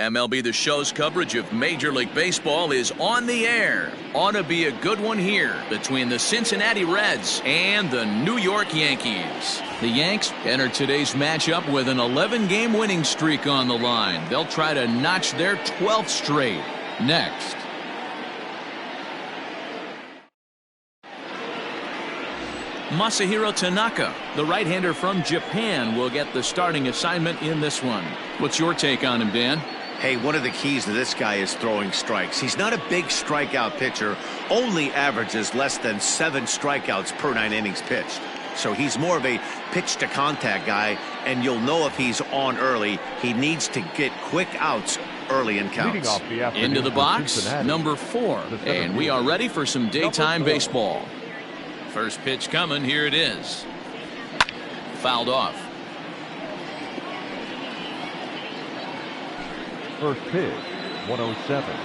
MLB The Show's coverage of Major League Baseball is on the air. Ought to be a good one here between the Cincinnati Reds and the New York Yankees. The Yanks enter today's matchup with an 11-game winning streak on the line. They'll try to notch their 12th straight. Next. Masahiro Tanaka, the right-hander from Japan, will get the starting assignment in this one. What's your take on him, Dan? Hey, one of the keys to this guy is throwing strikes. He's not a big strikeout pitcher, only averages less than 7 strikeouts per 9 innings pitched. So he's more of a pitch-to-contact guy, and you'll know if he's on early. He needs to get quick outs early in counts. Into the box, number 4, and we are ready for some daytime baseball. First pitch coming, here it is. Fouled off. First pitch, 107.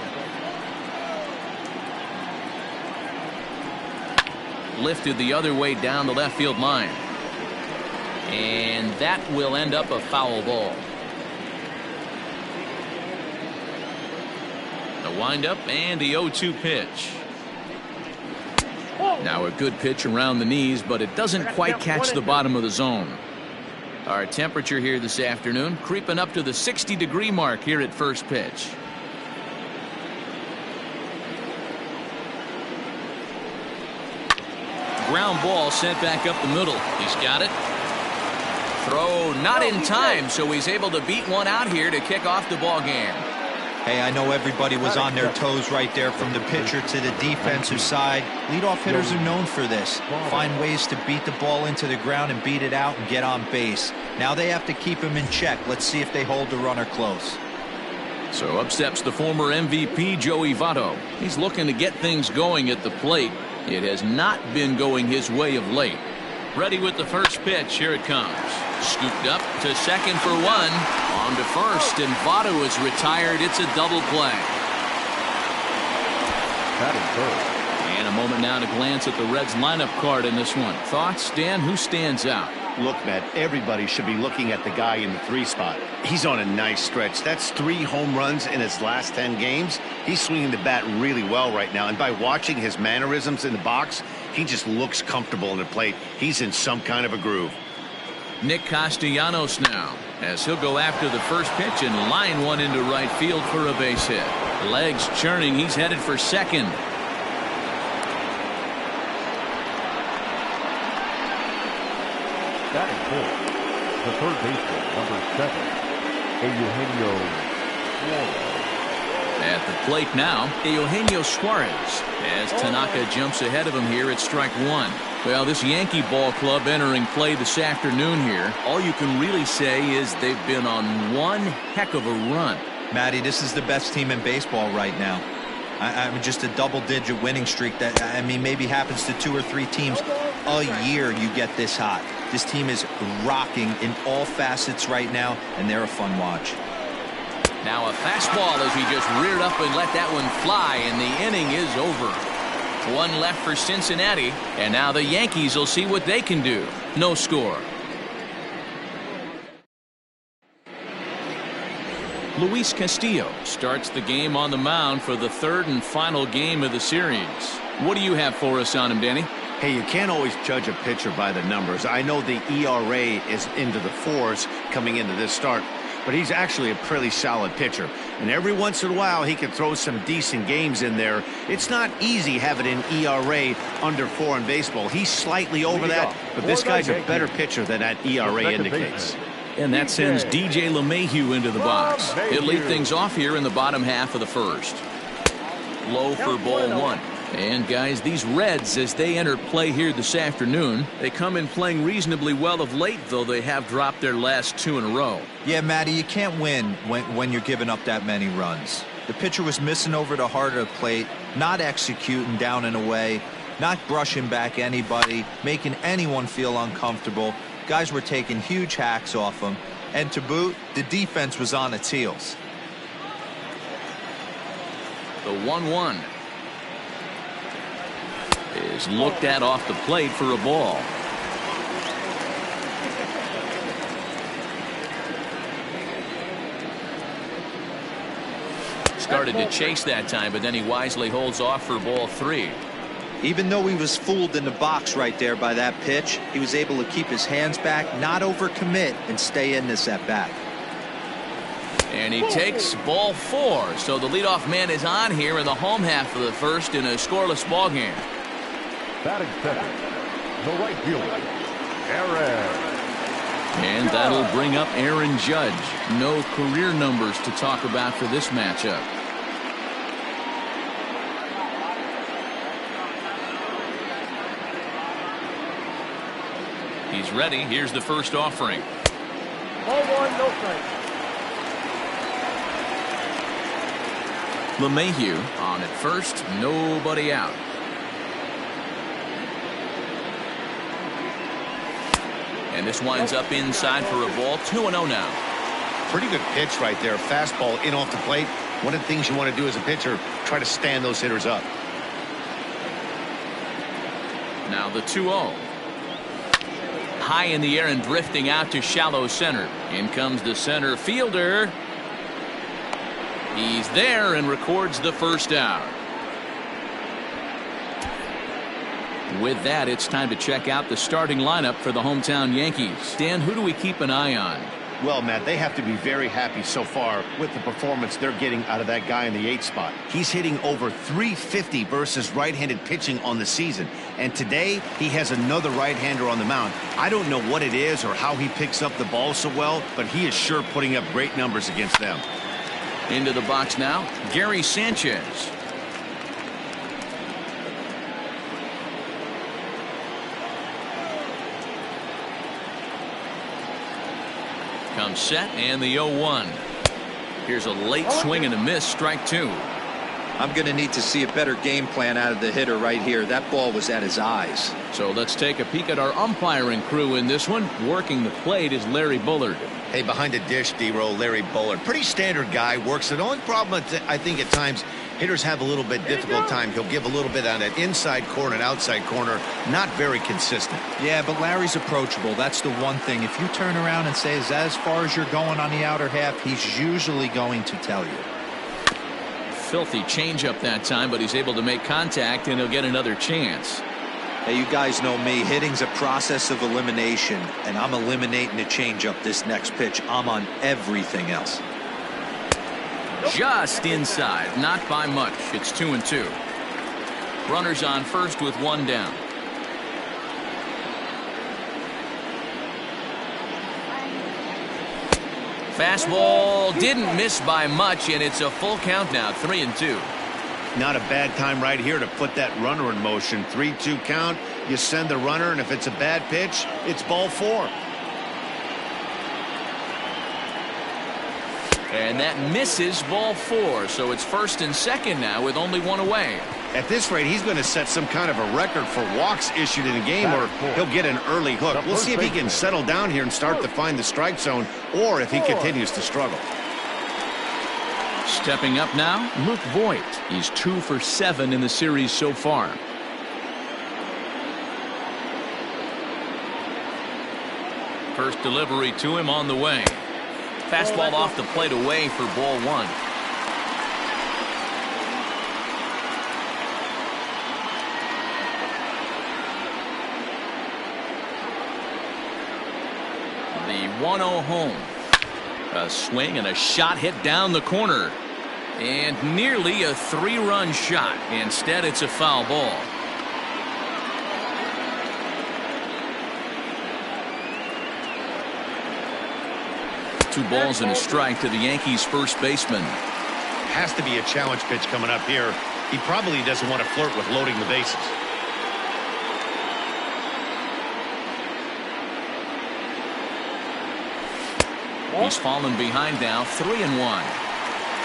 Lifted the other way down the left field line. And that will end up a foul ball. The windup and the 0-2 pitch. Now a good pitch around the knees, but it doesn't quite catch the bottom of the zone. Our temperature here this afternoon creeping up to the 60-degree mark here at first pitch. Ground ball sent back up the middle. He's got it. Throw not in time, so he's able to beat one out here to kick off the ball game. Hey, I know everybody was on their toes right there from the pitcher to the defensive side. Leadoff hitters are known for this. Find ways to beat the ball into the ground and beat it out and get on base. Now they have to keep him in check. Let's see if they hold the runner close. So up steps the former MVP Joey Votto. He's looking to get things going at the plate. It has not been going his way of late. Ready with the first pitch. Here it comes. Scooped up to second for one. On to first, and Votto is retired. It's a double play. And a moment now to glance at the Reds lineup card in this one. Thoughts, Dan? Who stands out? Look, Matt, everybody should be looking at the guy in the 3 spot. He's on a nice stretch. That's 3 home runs in his last 10 games. He's swinging the bat really well right now, and by watching his mannerisms in the box, he just looks comfortable in the plate. He's in some kind of a groove. Nick Castellanos now, as he'll go after the first pitch and line one into right field for a base hit. Legs churning, he's headed for second. Batting fourth, the third baseman, number 7, Eugenio Suarez. At the plate now, Eugenio Suarez, as Tanaka jumps ahead of him here at strike 1. Well, this Yankee ball club entering play this afternoon here, all you can really say is they've been on one heck of a run. Matty, this is the best team in baseball right now. I mean, just a double-digit winning streak that, I mean, maybe happens to 2 or 3 teams a year. You get this hot. This team is rocking in all facets right now, and they're a fun watch. Now a fastball as he just reared up and let that one fly, and the inning is over. 1 left for Cincinnati, and now the Yankees will see what they can do. No score. Luis Castillo starts the game on the mound for the 3rd and final game of the series. What do you have for us on him, Danny? Hey, you can't always judge a pitcher by the numbers. I know the ERA is into the 4s coming into this start, but he's actually a pretty solid pitcher. And every once in a while, he can throw some decent games in there. It's not easy having an ERA under 4 in baseball. He's slightly over that, but this guy's a better pitcher than that ERA indicates. And that sends DJ LeMahieu into the box. He'll lead things off here in the bottom half of the first. Low for ball 1. And guys, these Reds, as they enter play here this afternoon, they come in playing reasonably well of late, though they have dropped their last 2 in a row. Yeah, Matty, you can't win when you're giving up that many runs. The pitcher was missing over the heart of the plate, not executing down and away, not brushing back anybody, making anyone feel uncomfortable. Guys were taking huge hacks off him, and to boot, the defense was on its heels. The 1-1 is looked at off the plate for a ball. started to chase that time, but then he wisely holds off for ball 3. Even though he was fooled in the box right there by that pitch, he was able to keep his hands back, not overcommit, and stay in this at bat. And he takes ball 4. So the leadoff man is on here in the home half of the first in a scoreless ball game. Batting second, the right fielder, Aaron. And that'll bring up Aaron Judge. No career numbers to talk about for this matchup. He's ready. Here's the first offering. Ball 1, no strike. LeMahieu on at first, nobody out. And this winds up inside for a ball. 2-0 now. Pretty good pitch right there. Fastball in off the plate. One of the things you want to do as a pitcher, try to stand those hitters up. Now the 2-0. High in the air and drifting out to shallow center. In comes the center fielder. He's there and records the first out. With that, it's time to check out the starting lineup for the hometown Yankees. Dan, who do we keep an eye on? Well, Matt, they have to be very happy so far with the performance they're getting out of that guy in the 8th spot. He's hitting over .350 versus right-handed pitching on the season. And today, he has another right-hander on the mound. I don't know what it is or how he picks up the ball so well, but he is sure putting up great numbers against them. Into the box now, Gary Sanchez. Comes set and the 0-1. Here's a late swing and a miss, strike 2. I'm going to need to see a better game plan out of the hitter right here. That ball was at his eyes. So let's take a peek at our umpiring crew in this one. Working the plate is Larry Bullard. Hey, behind the dish, D-Row, Larry Bullard. Pretty standard guy, works it. The only problem, I think, at times, hitters have a little bit difficult time. He'll give a little bit on that inside corner and outside corner. Not very consistent. Yeah, but Larry's approachable. That's the one thing. If you turn around and say, is that as far as you're going on the outer half, he's usually going to tell you. Filthy changeup that time, but he's able to make contact, and he'll get another chance. Hey, you guys know me. Hitting's a process of elimination, and I'm eliminating the changeup this next pitch. I'm on everything else. Just inside, not by much. It's 2-2. Runners on first with one down. Fastball didn't miss by much, and it's a full count now, 3-2. Not a bad time right here to put that runner in motion. 3-2 count. You send the runner, and if it's a bad pitch, it's ball 4. And that misses ball 4, so it's first and second now with only one away. At this rate, he's going to set some kind of a record for walks issued in a game, or he'll get an early hook. We'll see if he can settle down here and start to find the strike zone, or if he continues to struggle. Stepping up now, Luke Voigt. He's 2 for 7 in the series so far. First delivery to him on the way. Fastball off the plate away for ball 1. The 1-0 home. A swing and a shot hit down the corner. And nearly a 3-run shot. Instead, it's a foul ball. Two balls and a strike to the Yankees' first baseman. Has to be a challenge pitch coming up here. He probably doesn't want to flirt with loading the bases. He's fallen behind now, 3-1.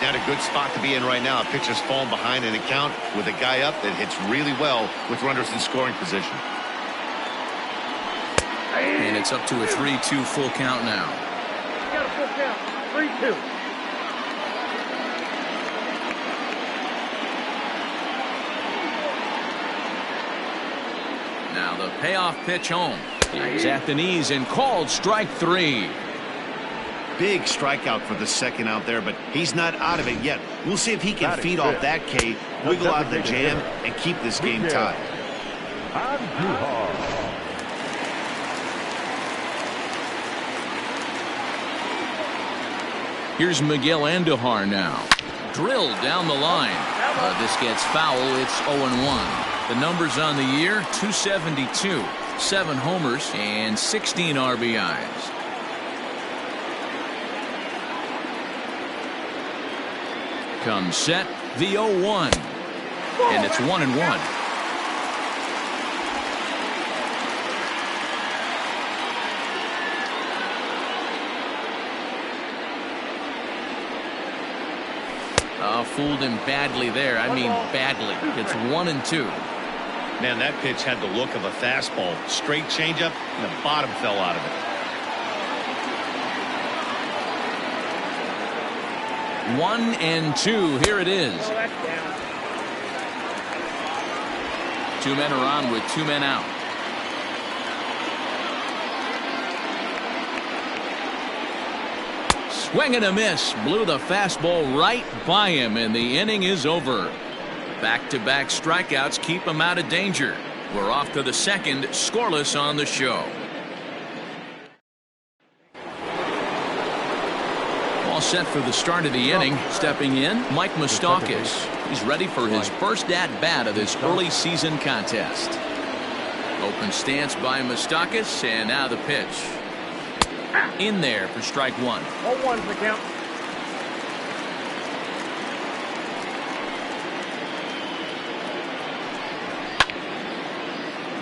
Not a good spot to be in right now. A pitcher's fallen behind in a count with a guy up that hits really well with runners in scoring position. And it's up to a 3-2 full count now. Got a full count. 3-2. Now the payoff pitch home. He's at the knees and called strike 3. big strikeout for the second out there, but he's not out of it yet. We'll see if he can feed off that K, wiggle out of the jam, and keep this game tied. Here's Miguel Andujar now. Drilled down the line. This gets foul. It's 0-1. The numbers on the year, 272. 7 homers and 16 RBIs. Comes set, the 0-1. And it's 1-1. Fooled him badly there. I mean badly. It's 1-2. Man, that pitch had the look of a fastball. Straight changeup, and the bottom fell out of it. 1-2. Here it is. 2 men are on with 2 men out. Swing and a miss. Blew the fastball right by him, and the inning is over. Back-to-back strikeouts keep him out of danger. We're off to the second, scoreless on the show. All set for the start of the inning. Stepping in, Mike Moustakas. He's ready for his first at-bat of this early season contest. Open stance by Moustakas, and now the pitch. In there for strike 1. 0-1's the count.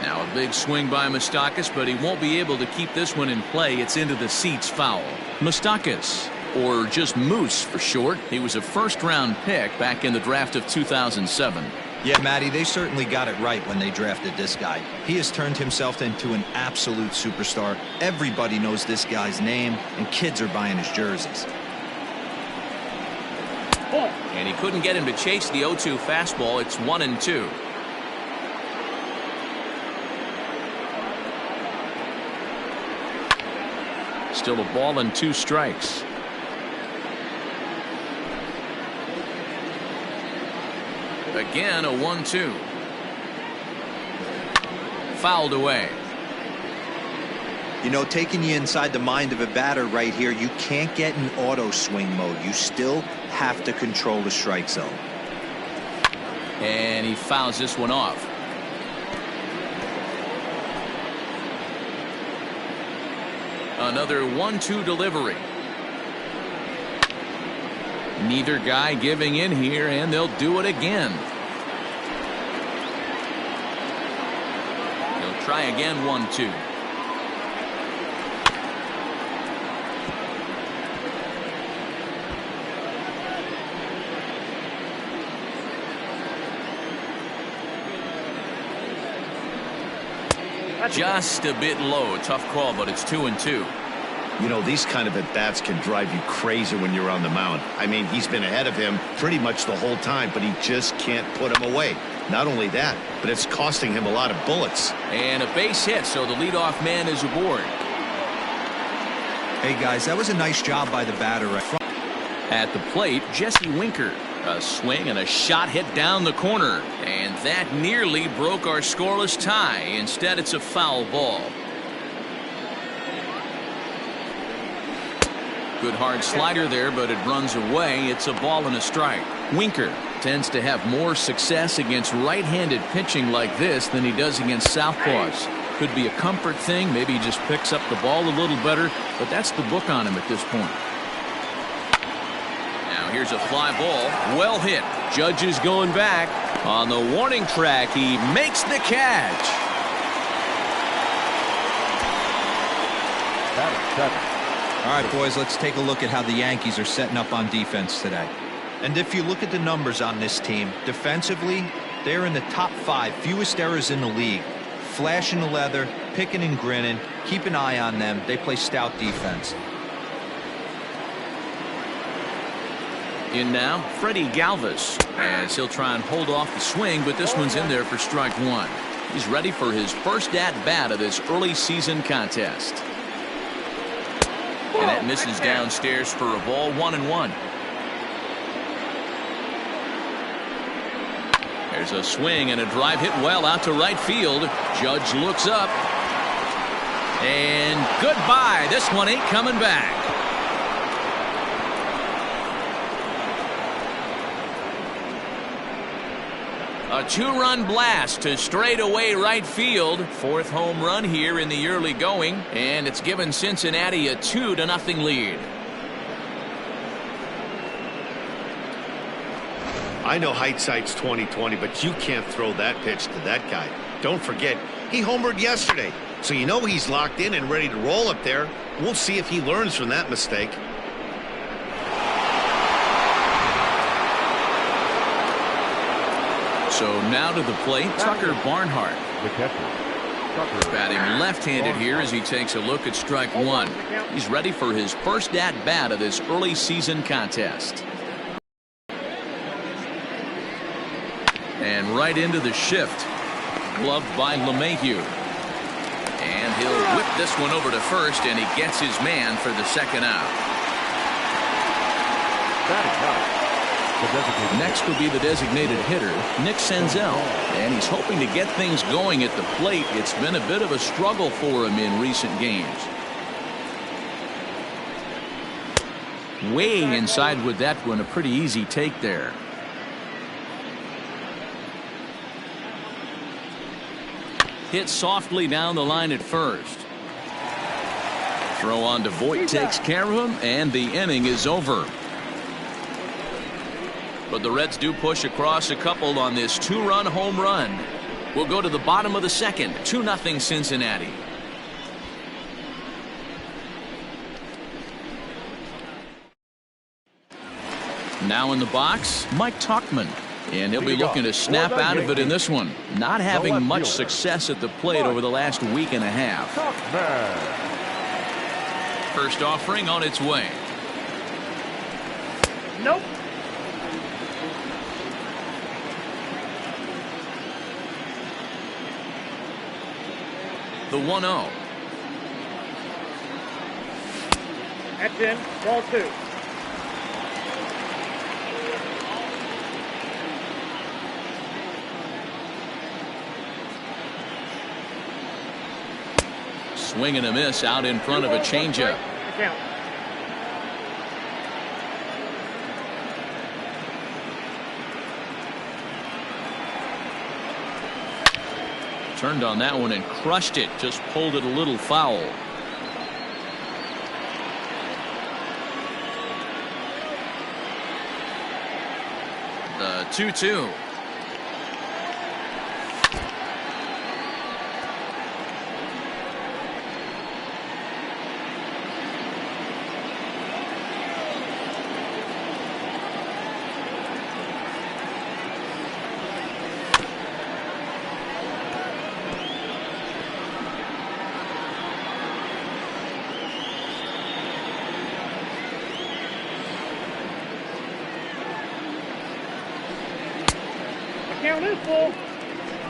Now a big swing by Moustakas, but he won't be able to keep this one in play. It's into the seats, foul. Moustakas, or just Moose for short. He was a first-round pick back in the draft of 2007. Yeah, Matty, they certainly got it right when they drafted this guy. He has turned himself into an absolute superstar. Everybody knows this guy's name, and kids are buying his jerseys. And he couldn't get him to chase the 0-2 fastball. It's 1-2. Still a ball and 2 strikes. Again, a 1-2. Fouled away. You know, taking you inside the mind of a batter right here, you can't get in auto swing mode. You still have to control the strike zone. And he fouls this one off. Another 1-2 delivery. Neither guy giving in here, and they'll do it again. They'll try again. 1-2. Just a bit low. Tough call, but it's 2-2. You know, these kind of at-bats can drive you crazy when you're on the mound. I mean, he's been ahead of him pretty much the whole time, but he just can't put him away. Not only that, but it's costing him a lot of bullets. And a base hit, so the leadoff man is aboard. Hey, guys, that was a nice job by the batter right front. At the plate, Jesse Winker. A swing and a shot hit down the corner. And that nearly broke our scoreless tie. Instead, it's a foul ball. Good hard slider there, but it runs away. It's a ball and a strike. Winker tends to have more success against right-handed pitching like this than he does against southpaws. Could be a comfort thing. Maybe he just picks up the ball a little better, but that's the book on him at this point. Now here's a fly ball. Well hit. Judge is going back. On the warning track, he makes the catch. That is 7. All right, boys, let's take a look at how the Yankees are setting up on defense today. And if you look at the numbers on this team, defensively, they're in the top 5 fewest errors in the league. Flashing the leather, picking and grinning, keep an eye on them. They play stout defense. In now, Freddie Galvis, as he'll try and hold off the swing, but this one's in there for strike 1. He's ready for his first at-bat of this early season contest. And that misses downstairs for a ball, 1-1. There's a swing and a drive hit well out to right field. Judge looks up. And goodbye. This one ain't coming back. A 2-run blast to straightaway right field. 4th home run here in the early going, and it's given Cincinnati a 2-0 lead. I know hindsight's 20/20, but you can't throw that pitch to that guy. Don't forget, he homered yesterday, so you know he's locked in and ready to roll up there. We'll see if he learns from that mistake. So now to the plate, Tucker Barnhart. The catcher, Batting left-handed here as he takes a look at strike one. He's ready for his first at-bat of this early season contest. And right into the shift. Gloved by LeMahieu. And he'll whip this one over to first, and he gets his man for the second out. batting ninth. Next will be the designated hitter, Nick Senzel, and he's hoping to get things going at the plate. It's been a bit of a struggle for him in recent games. Way inside with that one, a pretty easy take there. Hit softly down the line at first. Throw on to Voit takes care of him, and the inning is over. But the Reds do push across a couple on this two-run home run. We'll go to the bottom of the second. 2-0 Cincinnati. Now in the box, Mike Tauchman. And he'll be looking to snap out of it in this one. Not having much success at the plate over the last week and a half. First offering on its way. Nope. The 1-0. That's in. Ball two. Swing and a miss out in front of a changeup. Turned on that one and crushed it. Just pulled it a little foul. The 2-2.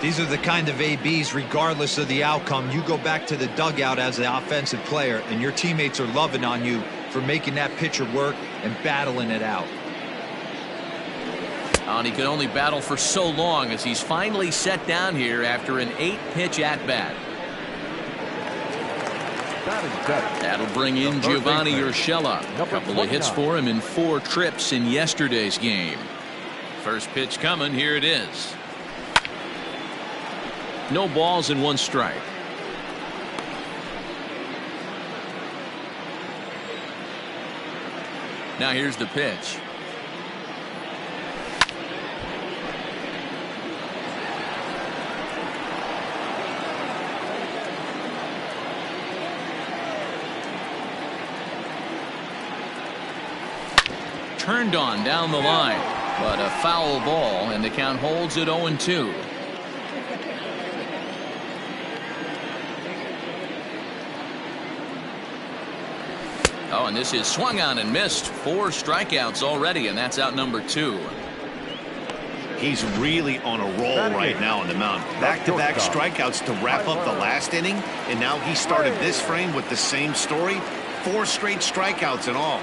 These are the kind of ABs, regardless of the outcome. You go back to the dugout as the offensive player, and your teammates are loving on you for making that pitcher work and battling it out. And he could only battle for so long as he's finally set down here after an 8-pitch at-bat. That'll bring in Giovanni Urshela. A couple of hits for him in 4 trips in yesterday's game. First pitch coming. Here it is. No balls and 1 strike. Now here's the pitch. Turned on down the line, but a foul ball, and the count holds at 0-2. Oh, and this is swung on and missed. 4 strikeouts already, and that's out number 2. He's really on a roll right now on the mound. Back-to-back strikeouts to wrap up the last inning, and now he started this frame with the same story. 4 straight strikeouts in all.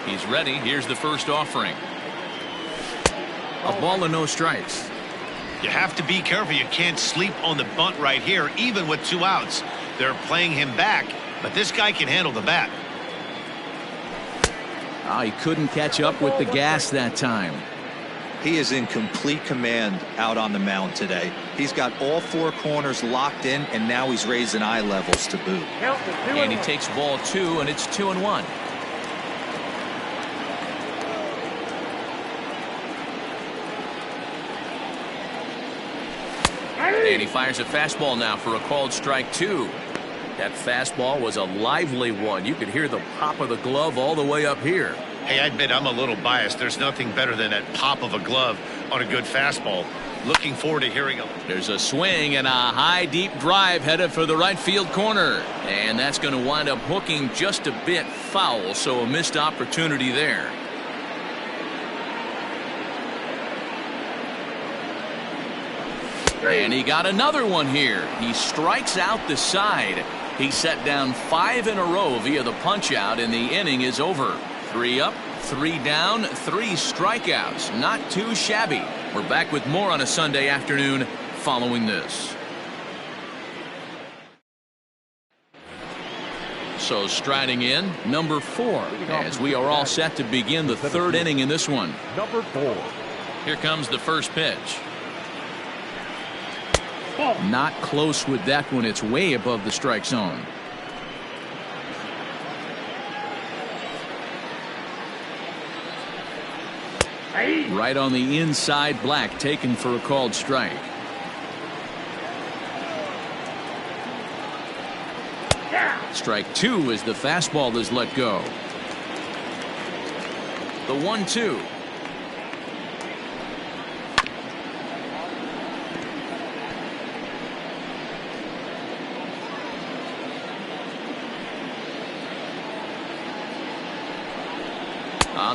He's ready. Here's the first offering. A ball and no strikes. You have to be careful. You can't sleep on the bunt right here, even with 2 outs. They're playing him back, but this guy can handle the bat. Oh, he couldn't catch up with the gas that time. He is in complete command out on the mound today. He's got all 4 corners locked in, and now he's raising eye levels to boot. And he takes ball 2, and it's 2-1. And he fires a fastball now for a called strike 2. That fastball was a lively one. You could hear the pop of the glove all the way up here. Hey, I admit I'm a little biased. There's nothing better than that pop of a glove on a good fastball. Looking forward to hearing him. There's a swing and a high deep drive headed for the right field corner. And that's going to wind up hooking just a bit foul, so a missed opportunity there. And he got another one here. He strikes out the side. He set down 5 in a row via the punch out, and the inning is over. 3 up, 3 down, 3 strikeouts. Not too shabby. We're back with more on a Sunday afternoon following this. So striding in, number 4, as we are all set to begin the 3rd inning in this one. Number 4. Here comes the first pitch. Not close with that one. It's way above the strike zone. Right on the inside, Black taken for a called strike. Strike 2 as the fastball is let go. The 1-2.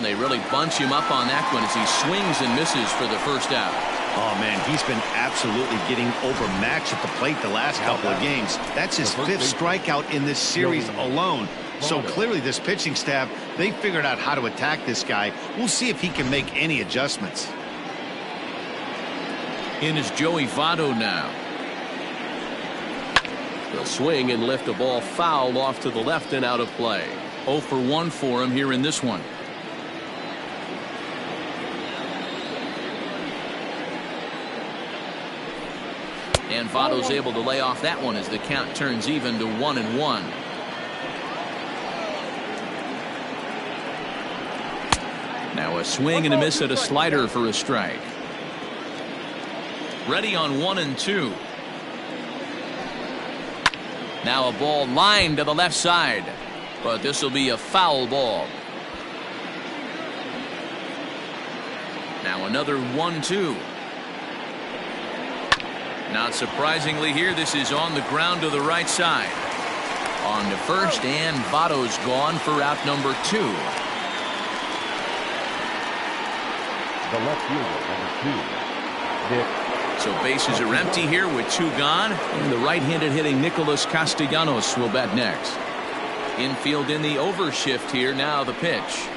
They really bunch him up on that one as he swings and misses for the first out. Oh, man, he's been absolutely getting overmatched at the plate the last couple of games. That's his 5th strikeout in this series alone. So clearly this pitching staff, they figured out how to attack this guy. We'll see if he can make any adjustments. In is Joey Votto now. He'll swing and lift a ball foul off to the left and out of play. 0 for 1 for him here in this one. And Votto's able to lay off that one as the count turns even to 1-1. Now a swing and a miss at a slider for a strike. Ready on 1-2. Now a ball lined to the left side, but this will be a foul ball. Now another 1-2. Not surprisingly here, this is on the ground to the right side. On to first, and Votto's gone for out number 2. The left fielder, number 2, Nick. So bases are empty here with 2 gone, and the right-handed hitting Nicholas Castellanos will bat next. Infield in the overshift here, now the pitch.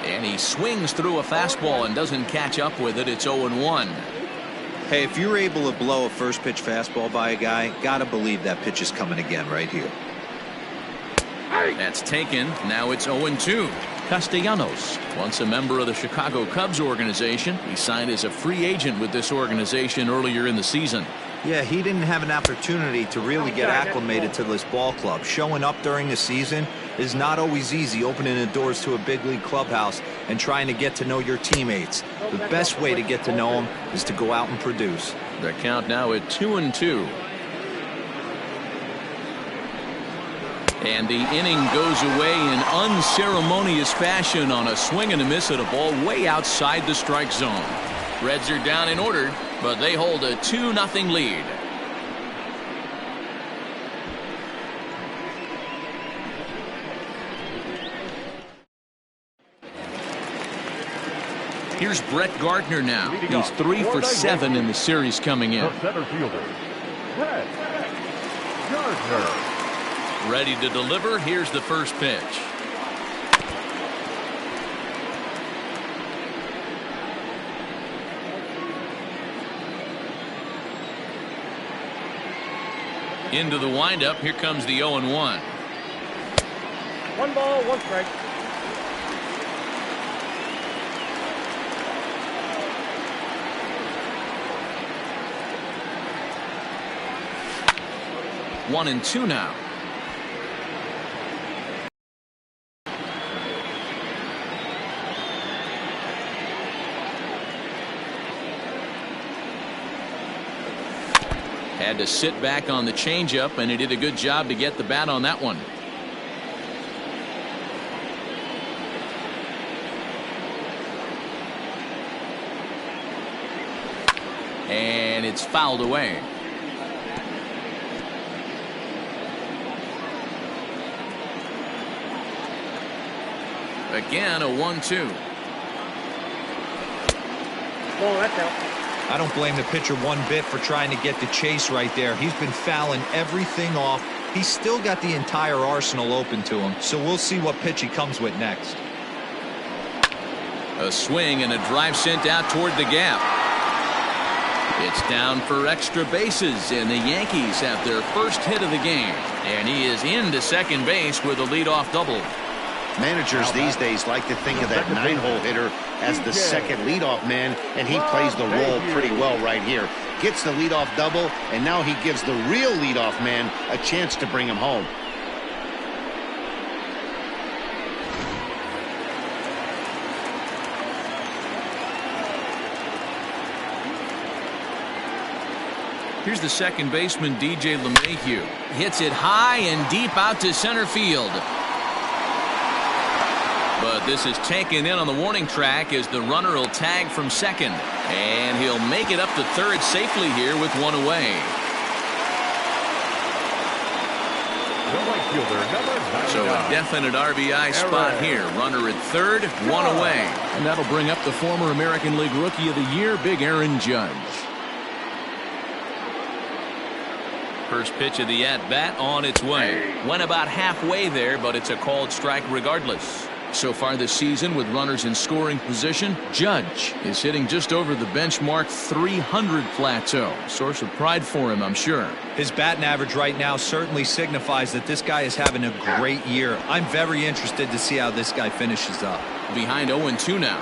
And he swings through a fastball and doesn't catch up with it. It's 0-1. Hey, if you're able to blow a first pitch fastball by a guy, gotta believe that pitch is coming again right here. That's taken. Now it's 0-2. Castellanos, once a member of the Chicago Cubs organization, he signed as a free agent with this organization earlier in the season. Yeah, he didn't have an opportunity to really get acclimated to this ball club. Showing up during the season is not always easy, opening the doors to a big league clubhouse and trying to get to know your teammates. The best way to get to know them is to go out and produce. The count now at 2-2. And the inning goes away in unceremonious fashion on a swing and a miss at a ball way outside the strike zone. Reds are down in order, but they hold a 2-0 lead. Here's Brett Gardner now. He's 3 for 7 in the series coming in. The center fielder, Brett Gardner. Ready to deliver. Here's the first pitch. Into the windup. Here comes the 0-1. 1 ball, 1 strike. One and two now. Had to sit back on the changeup, and he did a good job to get the bat on that one. And it's fouled away. Again, a 1-2. Ball, that's out. I don't blame the pitcher one bit for trying to get the chase right there. He's been fouling everything off. He's still got the entire arsenal open to him, so we'll see what pitch he comes with next. A swing and a drive sent out toward the gap. It's down for extra bases, and the Yankees have their first hit of the game. And he is into second base with a leadoff double. Managers these days like to think of that 9-hole hitter as the second leadoff man, and he plays the role pretty well right here. Gets the leadoff double, and now he gives the real leadoff man a chance to bring him home. Here's the second baseman, DJ LeMahieu. Hits it high and deep out to center field. But this is taken in on the warning track as the runner will tag from second. And he'll make it up to third safely here with one away. So a definite RBI spot here. Runner at third, one away. And that'll bring up the former American League Rookie of the Year, Big Aaron Judge. First pitch of the at-bat on its way. Went about halfway there, but it's a called strike regardless. So far this season, with runners in scoring position, Judge is hitting just over the benchmark 300 plateau. Source of pride for him, I'm sure. His batting average right now certainly signifies that this guy is having a great year. I'm very interested to see how this guy finishes up. Behind 0-2 now.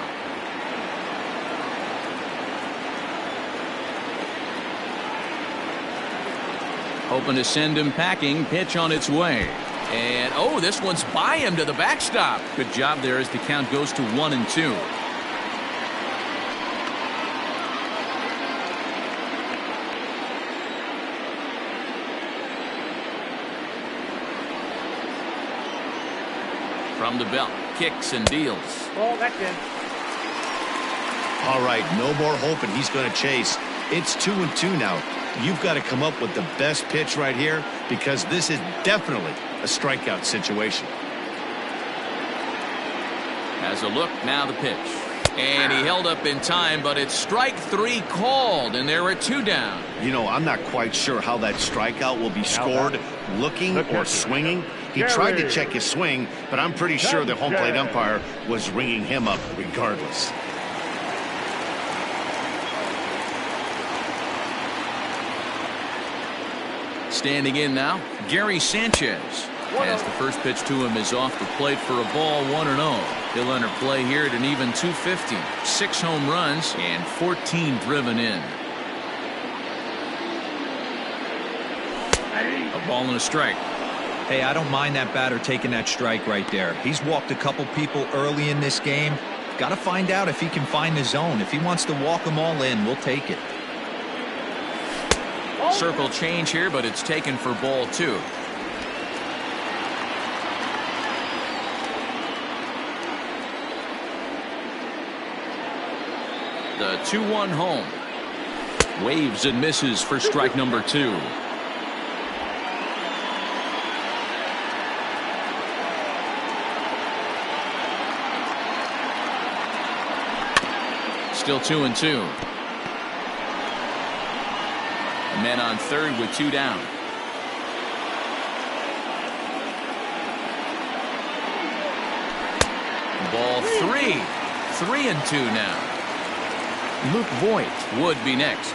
Hoping to send him packing. Pitch on its way. And, oh, this one's by him to the backstop. Good job there as the count goes to 1-2. From the belt, kicks and deals. Ball, that's in. All right, no more hoping he's going to chase. It's 2-2 now. You've got to come up with the best pitch right here, because this is definitely a strikeout situation. Has a look, now the pitch. And he held up in time, but it's strike three called, and there are two down. You know, I'm not quite sure how that strikeout will be scored, looking or swinging. He tried to check his swing, but I'm pretty sure the home plate umpire was ringing him up regardless. Standing in now, Gary Sanchez. As the first pitch to him is off the plate for a ball, 1-0. He'll enter play here at an even 250. 6 home runs and 14 driven in. A ball and a strike. Hey, I don't mind that batter taking that strike right there. He's walked a couple people early in this game. Got to find out if he can find the zone. If he wants to walk them all in, we'll take it. Circle change here, but it's taken for ball 2. The 2-1 home. Waves and misses for strike number 2. Still 2-2. Men on third with 2 down. Ball 3. 3-2 now. Luke Voigt would be next.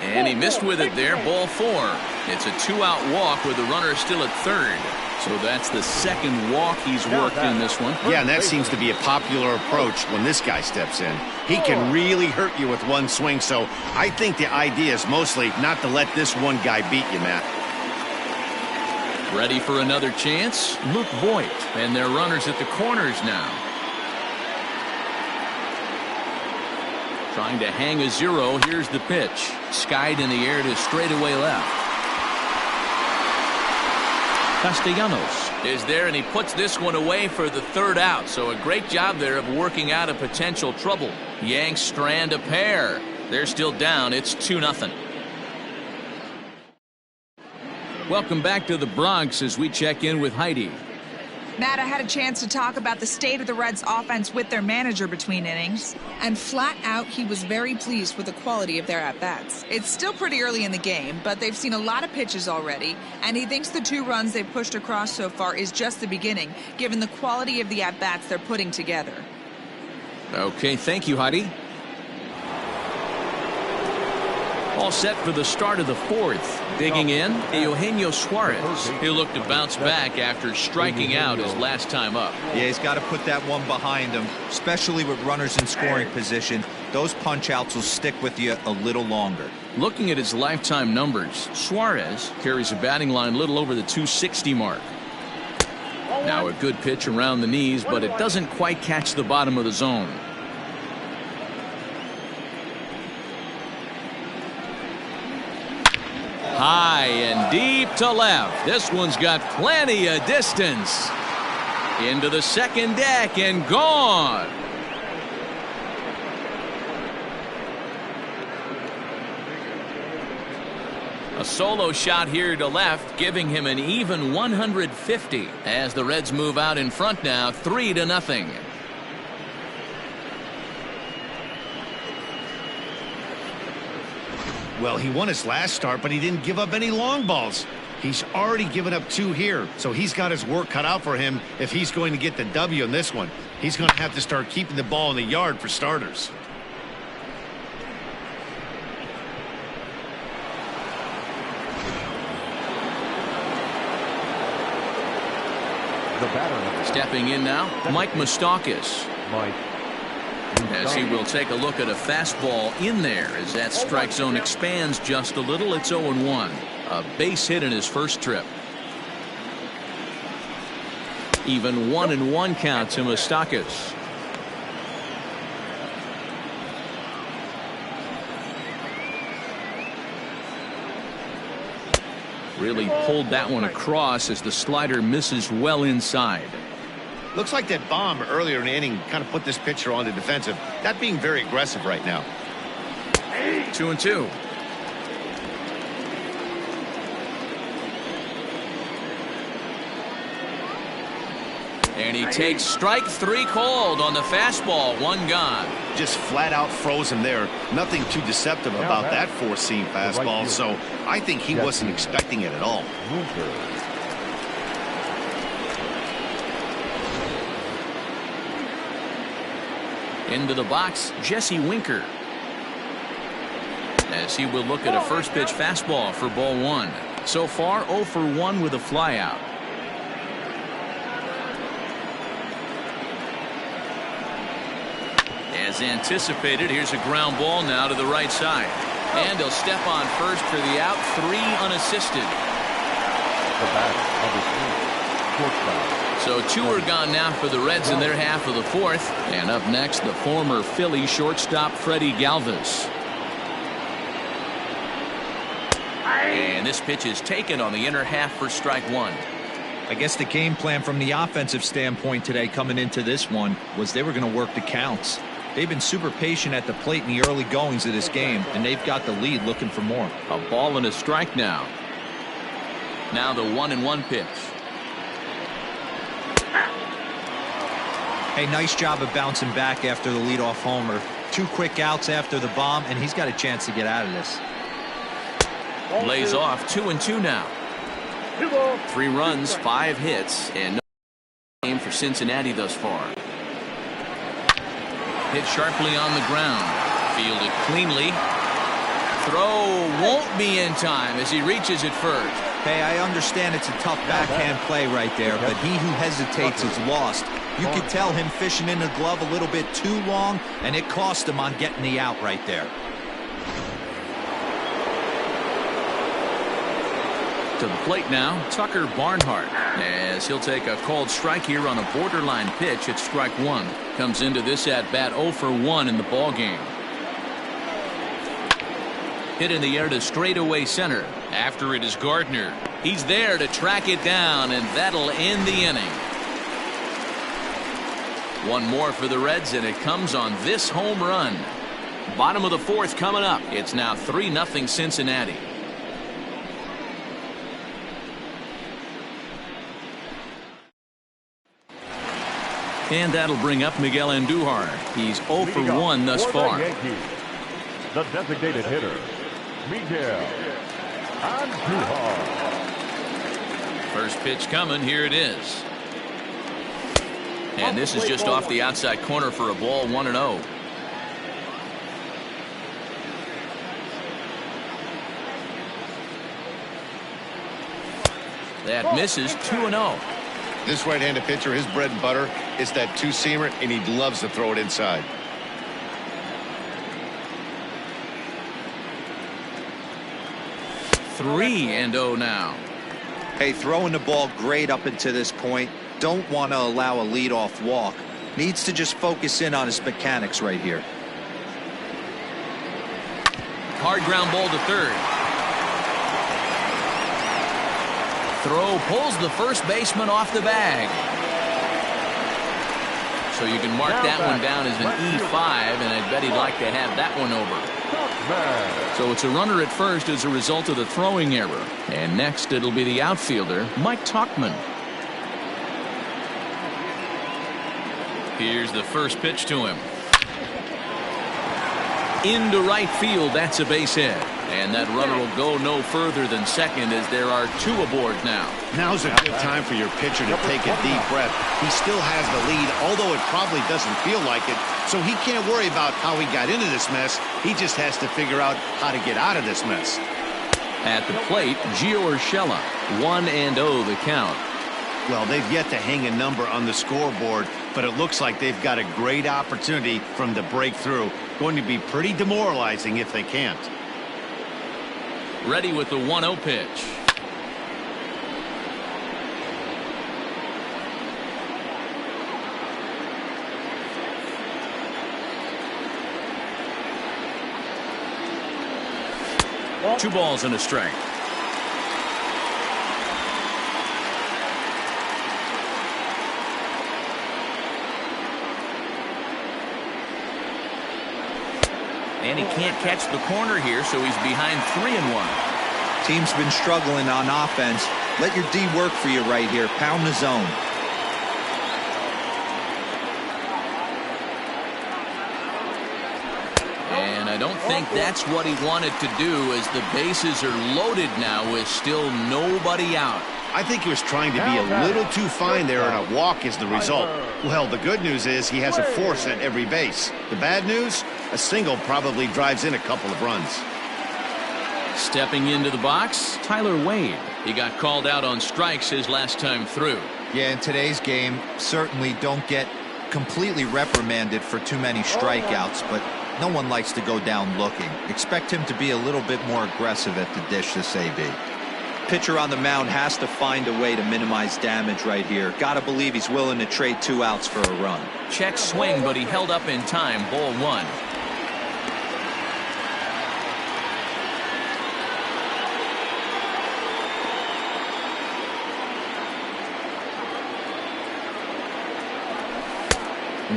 And he missed with it there. Ball 4. It's a 2-out walk with the runner still at third. So that's the second walk he's worked in this one. Yeah, and that seems to be a popular approach when this guy steps in. He can really hurt you with one swing, so I think the idea is mostly not to let this one guy beat you, Matt. Ready for another chance? Luke Voigt. And their runners at the corners now. Trying to hang a 0. Here's the pitch. Skied in the air to straightaway left. Castellanos is there, and he puts this one away for the third out. So a great job there of working out a potential trouble. Yanks strand a pair. They're still down. It's 2-0. Welcome back to the Bronx as we check in with Heidi. Matt, I had a chance to talk about the state of the Reds offense with their manager between innings, and flat out he was very pleased with the quality of their at-bats. It's still pretty early in the game, but they've seen a lot of pitches already, and he thinks the 2 runs they've pushed across so far is just the beginning, given the quality of the at-bats they're putting together. Okay, thank you, Heidi. All set for the start of the 4th. Digging in, Eugenio Suarez. He'll look to bounce back after striking out his last time up. Yeah, he's got to put that one behind him, especially with runners in scoring position. Those punch-outs will stick with you a little longer. Looking at his lifetime numbers, Suarez carries a batting line a little over the 260 mark. Now a good pitch around the knees, but it doesn't quite catch the bottom of the zone. High and deep to left. This one's got plenty of distance. Into the second deck and gone. A solo shot here to left, giving him an even 150 as the Reds move out in front now, 3-0. Well, he won his last start, but he didn't give up any long balls. He's already given up 2 here, so he's got his work cut out for him if he's going to get the W in this one. He's going to have to start keeping the ball in the yard for starters. The batter. Stepping in now, Mike Moustakas. As he will take a look at a fastball in there as that strike zone expands just a little. It's 0-1. A base hit in his first trip. Even 1-1 count to Moustakas. Really pulled that one across as the slider misses well inside. Looks like that bomb earlier in the inning kind of put this pitcher on the defensive. That being very aggressive right now. 2-2. And he takes strike 3 called on the fastball. 1 gone. Just flat out froze him there. Nothing too deceptive about that 4-seam fastball, so I think he wasn't expecting it at all. Into the box, Jesse Winker. As he will look at a first pitch fastball for ball 1. So far 0 for 1 with a flyout. As anticipated, here's a ground ball now to the right side. And he'll step on first for the out. 3 unassisted. The batter, number 3, shortstop. So 2 are gone now for the Reds in their half of the 4th. And up next, the former Philly shortstop Freddie Galvis. And this pitch is taken on the inner half for strike 1. I guess the game plan from the offensive standpoint today coming into this one was they were going to work the counts. They've been super patient at the plate in the early goings of this game, and they've got the lead looking for more. A ball and a strike now. Now the 1-1 pitch. Hey, nice job of bouncing back after the leadoff homer. 2 quick outs after the bomb, and he's got a chance to get out of this. Lays off 2-2 now. 3 runs, 5 hits, and no game for Cincinnati thus far. Hit sharply on the ground. Fielded cleanly. Throw won't be in time as he reaches it first. Hey, I understand it's a tough backhand play right there, but he who hesitates is lost. You could tell him fishing in the glove a little bit too long, and it cost him on getting the out right there. To the plate now, Tucker Barnhart, as he'll take a called strike here on a borderline pitch at strike 1. Comes into this at bat 0 for 1 in the ball game. Hit in the air to straightaway center. After it is Gardner. He's there to track it down, and that'll end the inning. One more for the Reds, and it comes on this home run. Bottom of the 4th coming up. It's now 3-0 Cincinnati. And that'll bring up Miguel Andujar. He's 0 for 1 thus far. Yankees, the designated hitter, Miguel Andujar. First pitch coming. Here it is. And this is just off the outside corner for a ball, 1-0. That misses, 2-0. This right-handed pitcher, his bread and butter is that two-seamer, and he loves to throw it inside. Three and 0 now. Hey, throwing the ball great up until this point. Don't want to allow a leadoff walk. Needs to just focus in on his mechanics right here. Hard ground ball to third. Throw pulls the first baseman off the bag. So you can mark that one down as an E5, and I bet he'd like to have that one over. So it's a runner at first as a result of the throwing error. And next it'll be the outfielder, Mike Tauchman. Here's the first pitch to him. Into right field, that's a base hit. And that runner will go no further than second as there are 2 aboard now. Now's a good time for your pitcher to take a deep breath. He still has the lead, although it probably doesn't feel like it. So he can't worry about how he got into this mess. He just has to figure out how to get out of this mess. At the plate, Gio Urshela, 1-0 the count. Well, they've yet to hang a number on the scoreboard, but it looks like they've got a great opportunity from the breakthrough. Going to be pretty demoralizing if they can't. Ready with the 1-0 pitch. Two balls and a strike. And he can't catch the corner here, so he's behind 3-1. Team's been struggling on offense. Let your D work for you right here. Pound the zone. And I don't think that's what he wanted to do, as the bases are loaded now with still nobody out. I think he was trying to be a little too fine there, and a walk is the result. Well, the good news is he has a force at every base. The bad news? A single probably drives in a couple of runs. Stepping into the box, Tyler Wade. He got called out on strikes his last time through. Yeah, in today's game, certainly don't get completely reprimanded for too many strikeouts, but no one likes to go down looking. Expect him to be a little bit more aggressive at the dish this AB. Pitcher on the mound has to find a way to minimize damage right here. Gotta believe he's willing to trade 2 outs for a run. Check swing, but he held up in time. Ball 1.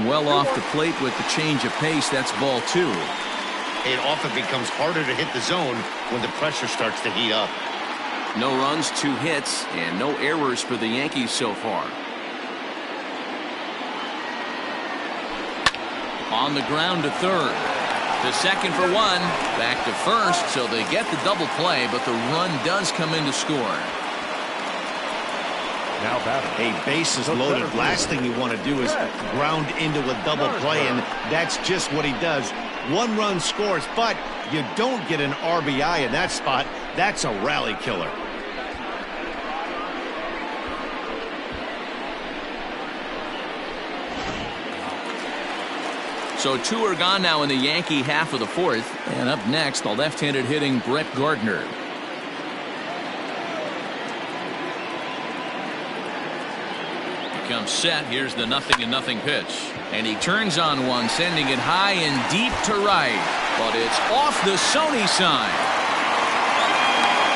Well off the plate with the change of pace. That's ball 2. It often becomes harder to hit the zone when the pressure starts to heat up. No runs, 2 hits, and no errors for the Yankees so far. On the ground to third. To second for one. Back to first, so they get the double play, but the run does come in to score. Now batting. Hey, bases loaded. Last thing you want to do is ground into a double play, and that's just what he does. One run scores, but you don't get an RBI in that spot. That's a rally killer. So two are gone now in the Yankee half of the fourth. And up next, the left-handed hitting Brett Gardner. Comes set. Here's the 0-0 pitch. And he turns on one, sending it high and deep to right. But it's off the Sony side.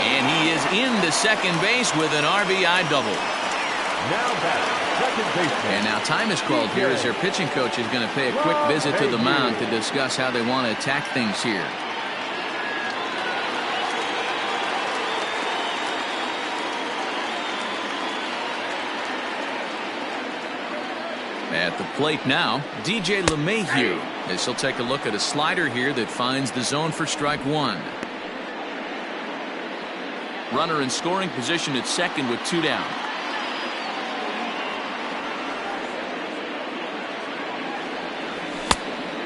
And he is into second base with an RBI double. Now batting, second baseman. And now time is called here as their pitching coach is going to pay a quick visit to the mound to discuss how they want to attack things here. At the plate now, DJ LeMahieu, as he'll take a look at a slider here that finds the zone for strike one. Runner in scoring position at second with two down.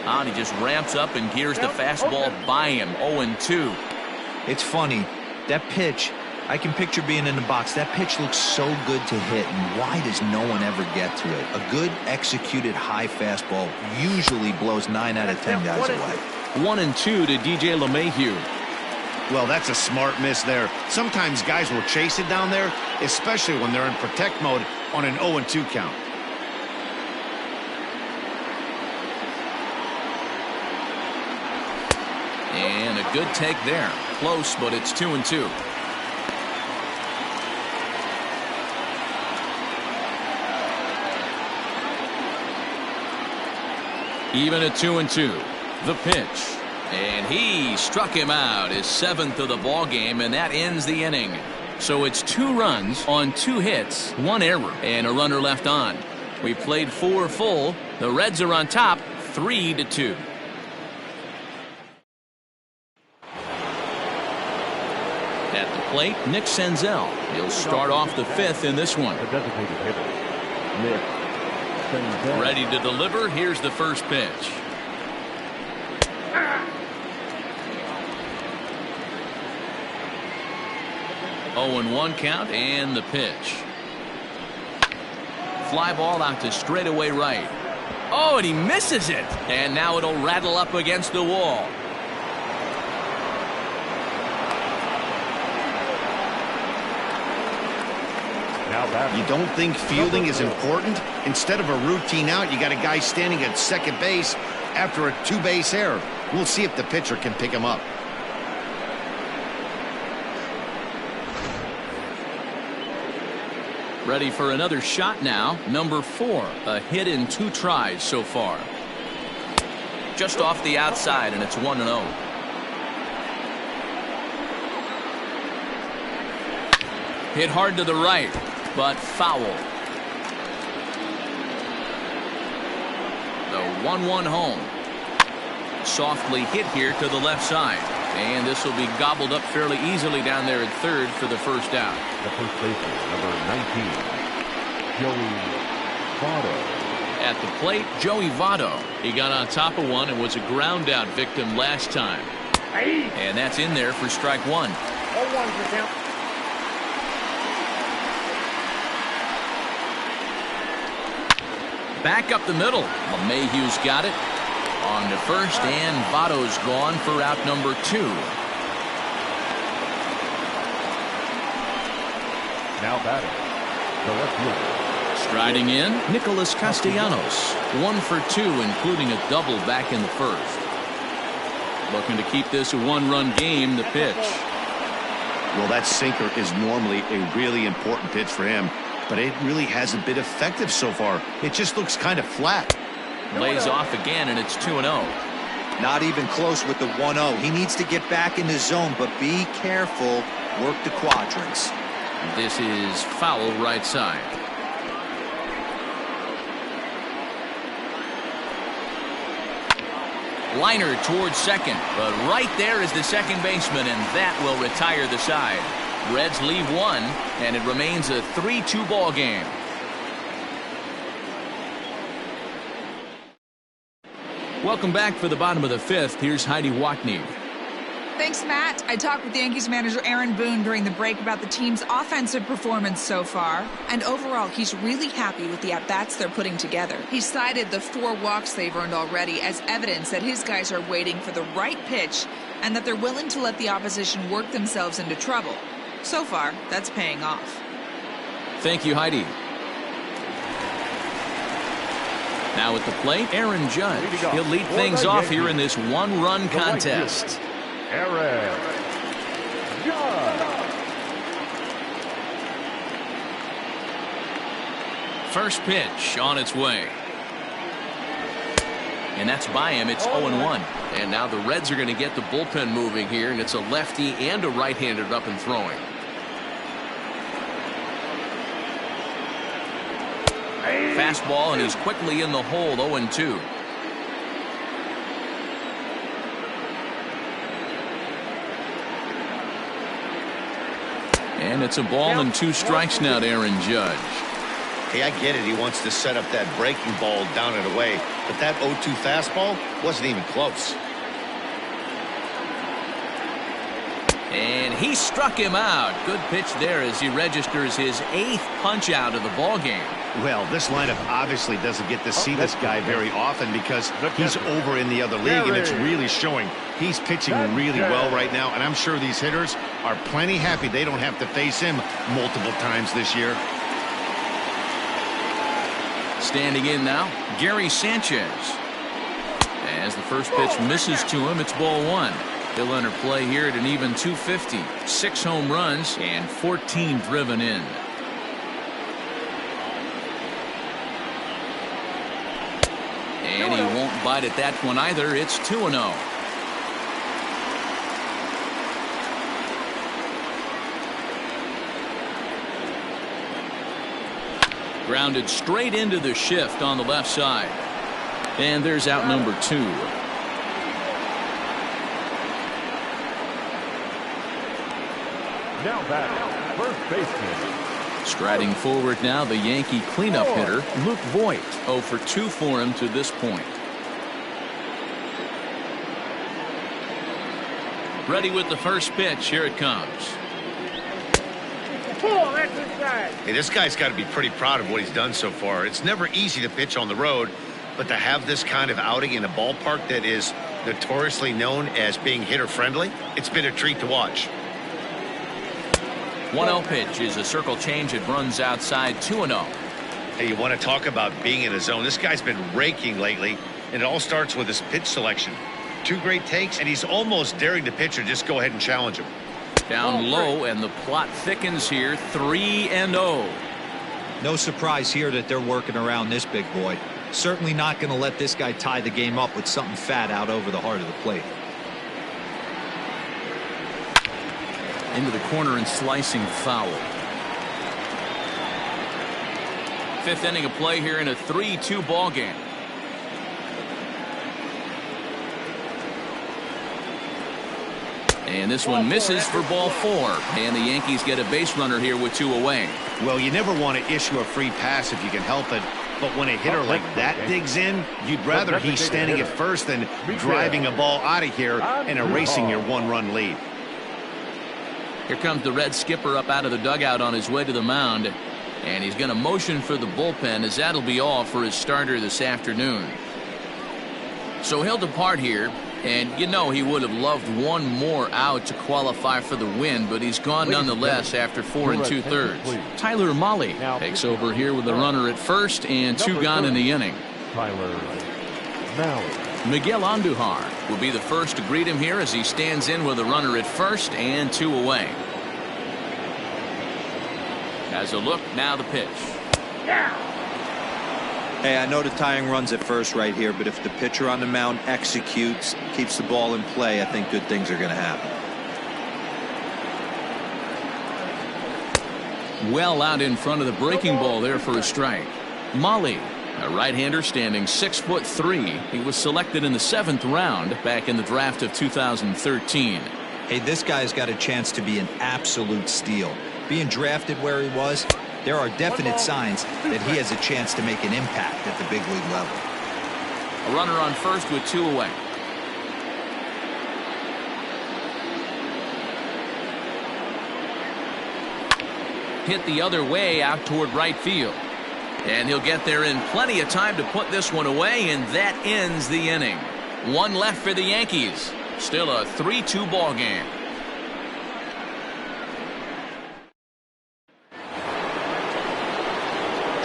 And he just ramps up and gears the fastball by him. 0-2. It's funny. That pitch, I can picture being in the box. That pitch looks so good to hit, and why does no one ever get to it? A good executed high fastball usually blows 9 out of 10 guys away. 1-2 to DJ LeMahieu. Well, that's a smart miss there. Sometimes guys will chase it down there, especially when they're in protect mode on an 0-2 count. And a good take there. Close, but it's 2-2. Even at 2-2. The pitch. And he struck him out, his 7th of the ball game, and that ends the inning. So it's 2 runs on 2 hits, 1 error, and a runner left on. We played 4 full. The Reds are on top, 3-2. At the plate, Nick Senzel. He'll start off the 5th in this one. The designated hitter, Nick Senzel. Ready to deliver. Here's the first pitch. Oh, and 1 count, and the pitch. Fly ball out to straightaway right. Oh, and he misses it. And now it'll rattle up against the wall. You don't think fielding is important? Instead of a routine out, you got a guy standing at second base after a 2-base error. We'll see if the pitcher can pick him up. Ready for another shot now. Number 4, a hit in 2 tries so far. Just off the outside, and it's 1-0. Hit hard to the right, but foul. The 1-1 home. Softly hit here to the left side. And this will be gobbled up fairly easily down there at third for the first out. The first baseman, number 19, Joey Votto. At the plate, Joey Votto. He got on top of one and was a ground out victim last time. And that's in there for strike 1. 0-1 Back up the middle. LeMahieu's got it. On to first, and Votto's gone for out number 2. Now batting, the left fielder. Striding in, Nicholas Castellanos. 1 for 2, including a double back in the first. Looking to keep this a 1-run game, the pitch. Well, that sinker is normally a really important pitch for him, but it really hasn't been effective so far. It just looks kind of flat. Lays off again, and it's 2-0. Not even close with the 1-0. He needs to get back in the zone, but be careful. Work the quadrants. This is foul right side. Liner towards second, but right there is the second baseman, and that will retire the side. Reds leave one, and it remains a 3-2 ball game. Welcome back for the bottom of the fifth. Here's Heidi Wackney. Thanks, Matt. I talked with Yankees manager Aaron Boone during the break about the team's offensive performance so far. And overall, he's really happy with the at-bats they're putting together. He cited the 4 walks they've earned already as evidence that his guys are waiting for the right pitch and that they're willing to let the opposition work themselves into trouble. So far, that's paying off. Thank you, Heidi. Now at the plate, Aaron Judge. He'll lead things off here in this one-run contest. Aaron Judge. First pitch on its way. And that's by him. It's 0-1. And now the Reds are going to get the bullpen moving here, and it's a lefty and a right-handed up and throwing. Fastball, and he's quickly in the hole. 0-2. And it's a ball and 2 strikes now to Aaron Judge. Hey, I get it. He wants to set up that breaking ball down and away, but that 0-2 fastball wasn't even close. And he struck him out. Good pitch there as he registers his 8th punch out of the ball game. Well, this lineup obviously doesn't get to see this guy very often because he's over in the other league, and it's really showing. He's pitching really well right now, and I'm sure these hitters are plenty happy they don't have to face him multiple times this year. Standing in now, Gary Sanchez. As the first pitch misses to him, it's ball 1. He'll enter play here at an even 250. 6 home runs and 14 driven in. And he won't bite at that one either. It's 2-0. Grounded straight into the shift on the left side. And there's out number 2. Now back, first baseman. Striding forward now, the Yankee cleanup hitter, Luke Voigt. 0 for 2 for him to this point. Ready with the first pitch. Here it comes. Pull, that's inside. Hey, this guy's got to be pretty proud of what he's done so far. It's never easy to pitch on the road, but to have this kind of outing in a ballpark that is notoriously known as being hitter-friendly, it's been a treat to watch. 1-0 pitch is a circle change. It runs outside. 2-0. Hey, you want to talk about being in a zone? This guy's been raking lately, and it all starts with his pitch selection. 2 great takes, and he's almost daring the pitcher just go ahead and challenge him. Down low, and the plot thickens here. 3-0. No surprise here that they're working around this big boy. Certainly not going to let this guy tie the game up with something fat out over the heart of the plate. Into the corner and slicing foul. 5th inning of play here in a 3-2 ball game. And this one misses for ball 4. And the Yankees get a base runner here with 2 away. Well, you never want to issue a free pass if you can help it. But when a hitter like that digs in, you'd rather he's standing at first than driving a ball out of here and erasing your 1-run lead. Here comes the Red skipper up out of the dugout on his way to the mound. And he's going to motion for the bullpen, as that'll be all for his starter this afternoon. So he'll depart here. And you know he would have loved one more out to qualify for the win, but he's gone nonetheless after 4 2/3. Tyler Mahle takes over here with a runner at first and 2 gone in the inning. Tyler Mahle. Miguel Andujar will be the first to greet him here as he stands in with a runner at first and 2 away. As a look, now the pitch. Hey, I know the tying run's at first right here, but if the pitcher on the mound executes, keeps the ball in play, I think good things are going to happen. Well out in front of the breaking ball there for a strike. Mahle A right-hander standing 6'3". He was selected in the 7th round back in the draft of 2013. Hey, this guy's got a chance to be an absolute steal. Being drafted where he was, there are definite signs that he has a chance to make an impact at the big league level. A runner on first with 2 away. Hit the other way out toward right field. And he'll get there in plenty of time to put this one away, and that ends the inning. 1 left for the Yankees. Still a 3-2 ball game.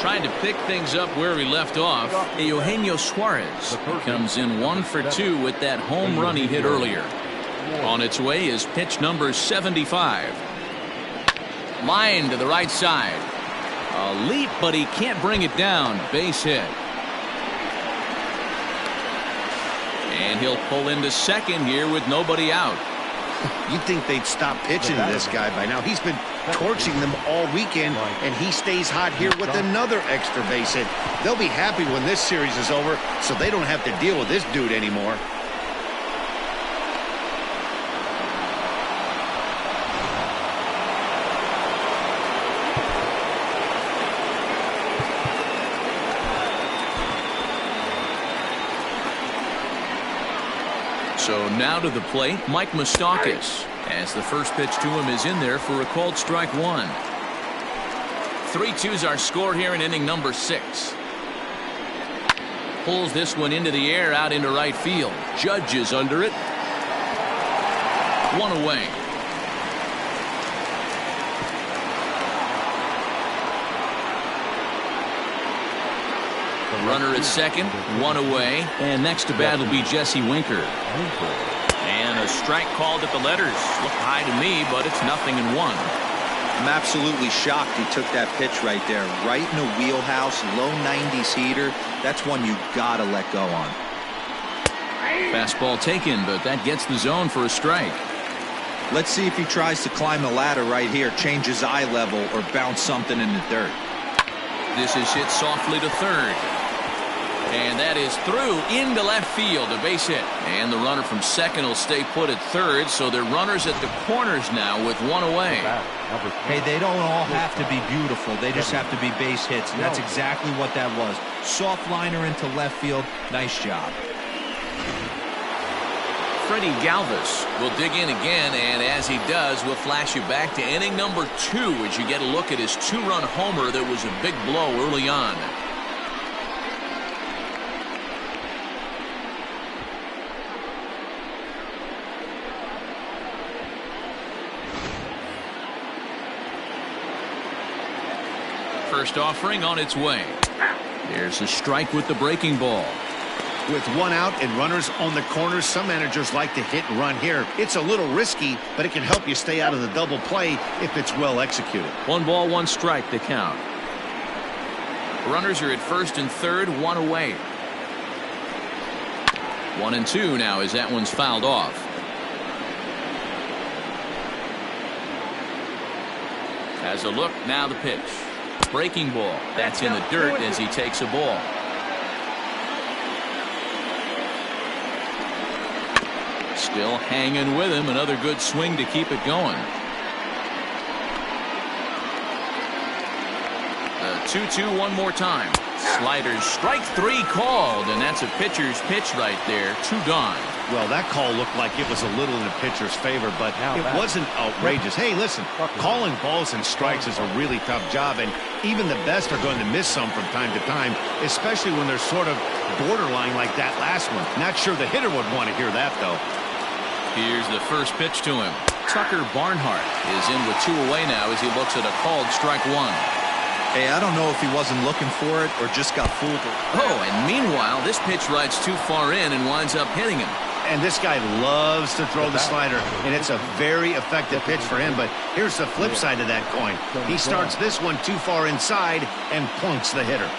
Trying to pick things up where he left off, Eugenio Suarez comes in 1 for 2 with that home run he hit earlier. On its way is pitch number 75. Line to the right side. A leap, but he can't bring it down. Base hit. And he'll pull into second here with nobody out. You'd think they'd stop pitching to this guy by now. He's been torching them all weekend, and he stays hot here with another extra base hit. They'll be happy when this series is over, so they don't have to deal with this dude anymore. So now to the plate, Mike Moustakas, as the first pitch to him is in there for a called strike 1. 3-2's our score here in inning number 6. Pulls this one into the air out into right field. Judge is under it. 1 away. Runner at second, 1 away, and next to bat will be Jesse Winker. And a strike called at the letters. Look high to me, but it's 0-1. I'm absolutely shocked he took that pitch right there. Right in the wheelhouse, low 90s heater. That's one you gotta let go on. Fastball taken, but that gets the zone for a strike. Let's see if he tries to climb the ladder right here, change his eye level, or bounce something in the dirt. This is hit softly to third. And that is through into left field, a base hit. And the runner from second will stay put at third, so they're runners at the corners now with 1 away. Hey, they don't all have to be beautiful. They just have to be base hits, and that's exactly what that was. Soft liner into left field. Nice job. Freddie Galvis will dig in again, and as he does, we'll flash you back to inning number 2 as you get a look at his 2-run homer that was a big blow early on. First offering on its way. There's a strike with the breaking ball. With 1 out and runners on the corners, some managers like to hit and run here. It's a little risky, but it can help you stay out of the double play if it's well executed. 1 ball, 1 strike to count. Runners are at first and third, 1 away. 1-2 now as that one's fouled off. Has a look, now the pitch. Breaking ball. That's in the dirt as he takes a ball. Still hanging with him. Another good swing to keep it going. The 2-2 one more time. Sliders, strike 3 called, and that's a pitcher's pitch right there. 2 gone. Well, that call looked like it was a little in the pitcher's favor, but it wasn't outrageous. Hey, listen, calling balls and strikes is a really tough job, and even the best are going to miss some from time to time, especially when they're sort of borderline like that last one. Not sure the hitter would want to hear that, though. Here's the first pitch to him. Tucker Barnhart is in with 2 away now as he looks at a called strike 1. Hey, I don't know if he wasn't looking for it or just got fooled. Oh, and meanwhile, this pitch rides too far in and winds up hitting him. And this guy loves to throw the slider, and it's a very effective pitch for him. But here's the flip side of that coin. He starts this one too far inside and plunks the hitter.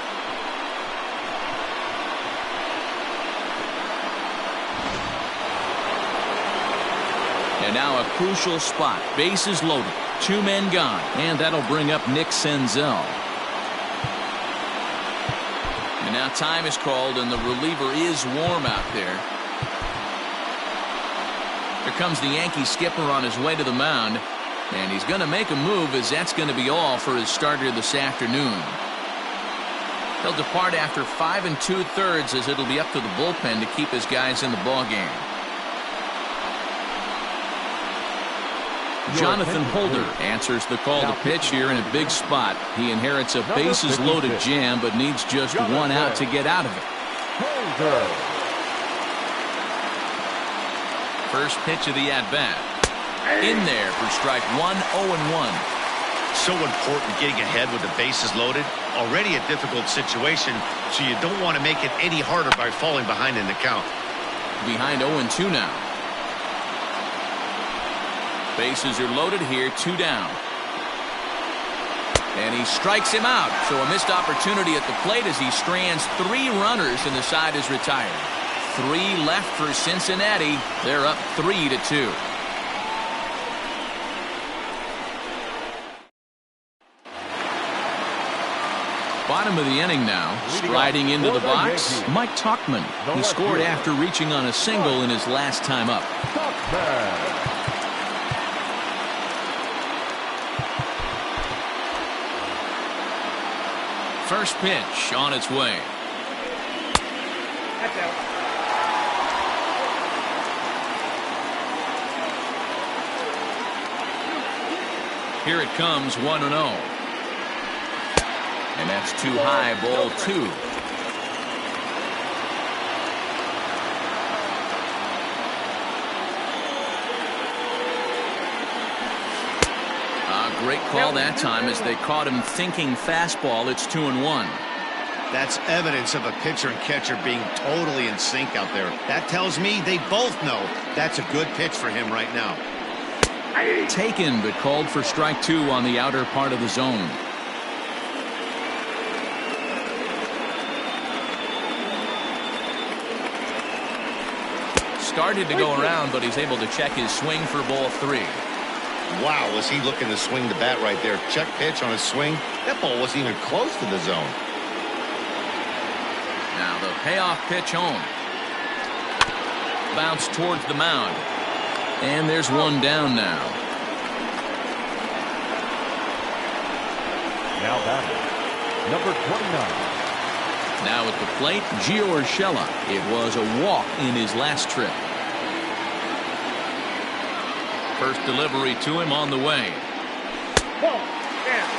And now a crucial spot. Bases loaded. 2 men gone. And that'll bring up Nick Senzel. And now time is called, and the reliever is warm out there. Here comes the Yankee skipper on his way to the mound, and he's going to make a move, as that's going to be all for his starter this afternoon. He'll depart after 5 2/3, as it'll be up to the bullpen to keep his guys in the ballgame. Jonathan Holder answers the call to pitch here in a big spot. He inherits a bases-loaded jam, but needs just one out to get out of it. First pitch of the at-bat. In there for strike one, 0-1. So important getting ahead with the bases loaded. Already a difficult situation, so you don't want to make it any harder by falling behind in the count. Behind 0-2 now. Bases are loaded here, 2 down. And he strikes him out. So a missed opportunity at the plate as he strands 3 runners and the side is retired. 3 left for Cincinnati. They're up 3-2. Bottom of the inning now. Striding into the box, Mike Tauchman. He scored after reaching on a single in his last time up. First pitch on its way. That's out. Here it comes, 1-0. And that's too high, ball 2. Great call that time as they caught him thinking fastball. It's 2-1. That's evidence of a pitcher and catcher being totally in sync out there. That tells me they both know that's a good pitch for him right now. Taken, but called for strike 2 on the outer part of the zone. Started to go around, but he's able to check his swing for ball 3. Wow, was he looking to swing the bat right there. Check pitch on his swing. That ball wasn't even close to the zone. Now the payoff pitch home. Bounce towards the mound. And there's one down now. Now batting, number 29. Now at the plate, Gio Urshela. It was a walk in his last trip. First delivery to him on the way. Ball. Down.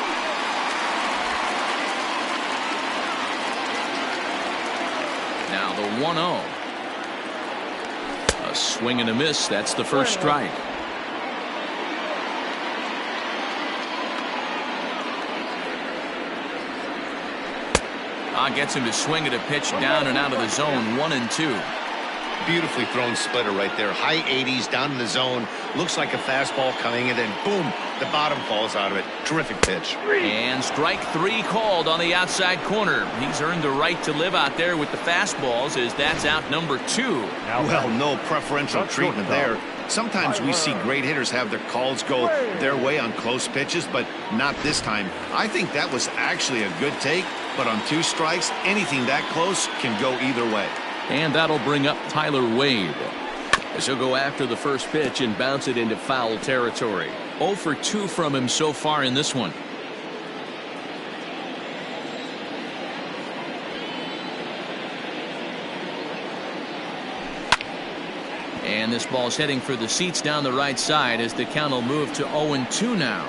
Now the 1-0. A swing and a miss. That's the first strike. Gets him to swing at a pitch down and out of the zone. 1-2. Beautifully thrown splitter right there. High 80s down in the zone. Looks like a fastball coming, and then boom, the bottom falls out of it. Terrific pitch. And strike 3 called on the outside corner. He's earned the right to live out there with the fastballs, as that's out number 2. Well, no preferential treatment there. Sometimes we see great hitters have their calls go their way on close pitches, but not this time. I think that was actually a good take, but on 2 strikes, anything that close can go either way. And that'll bring up Tyler Wade, as he'll go after the first pitch and bounce it into foul territory. 0 for 2 from him so far in this one. And this ball's heading for the seats down the right side, as the count will move to 0-2 now.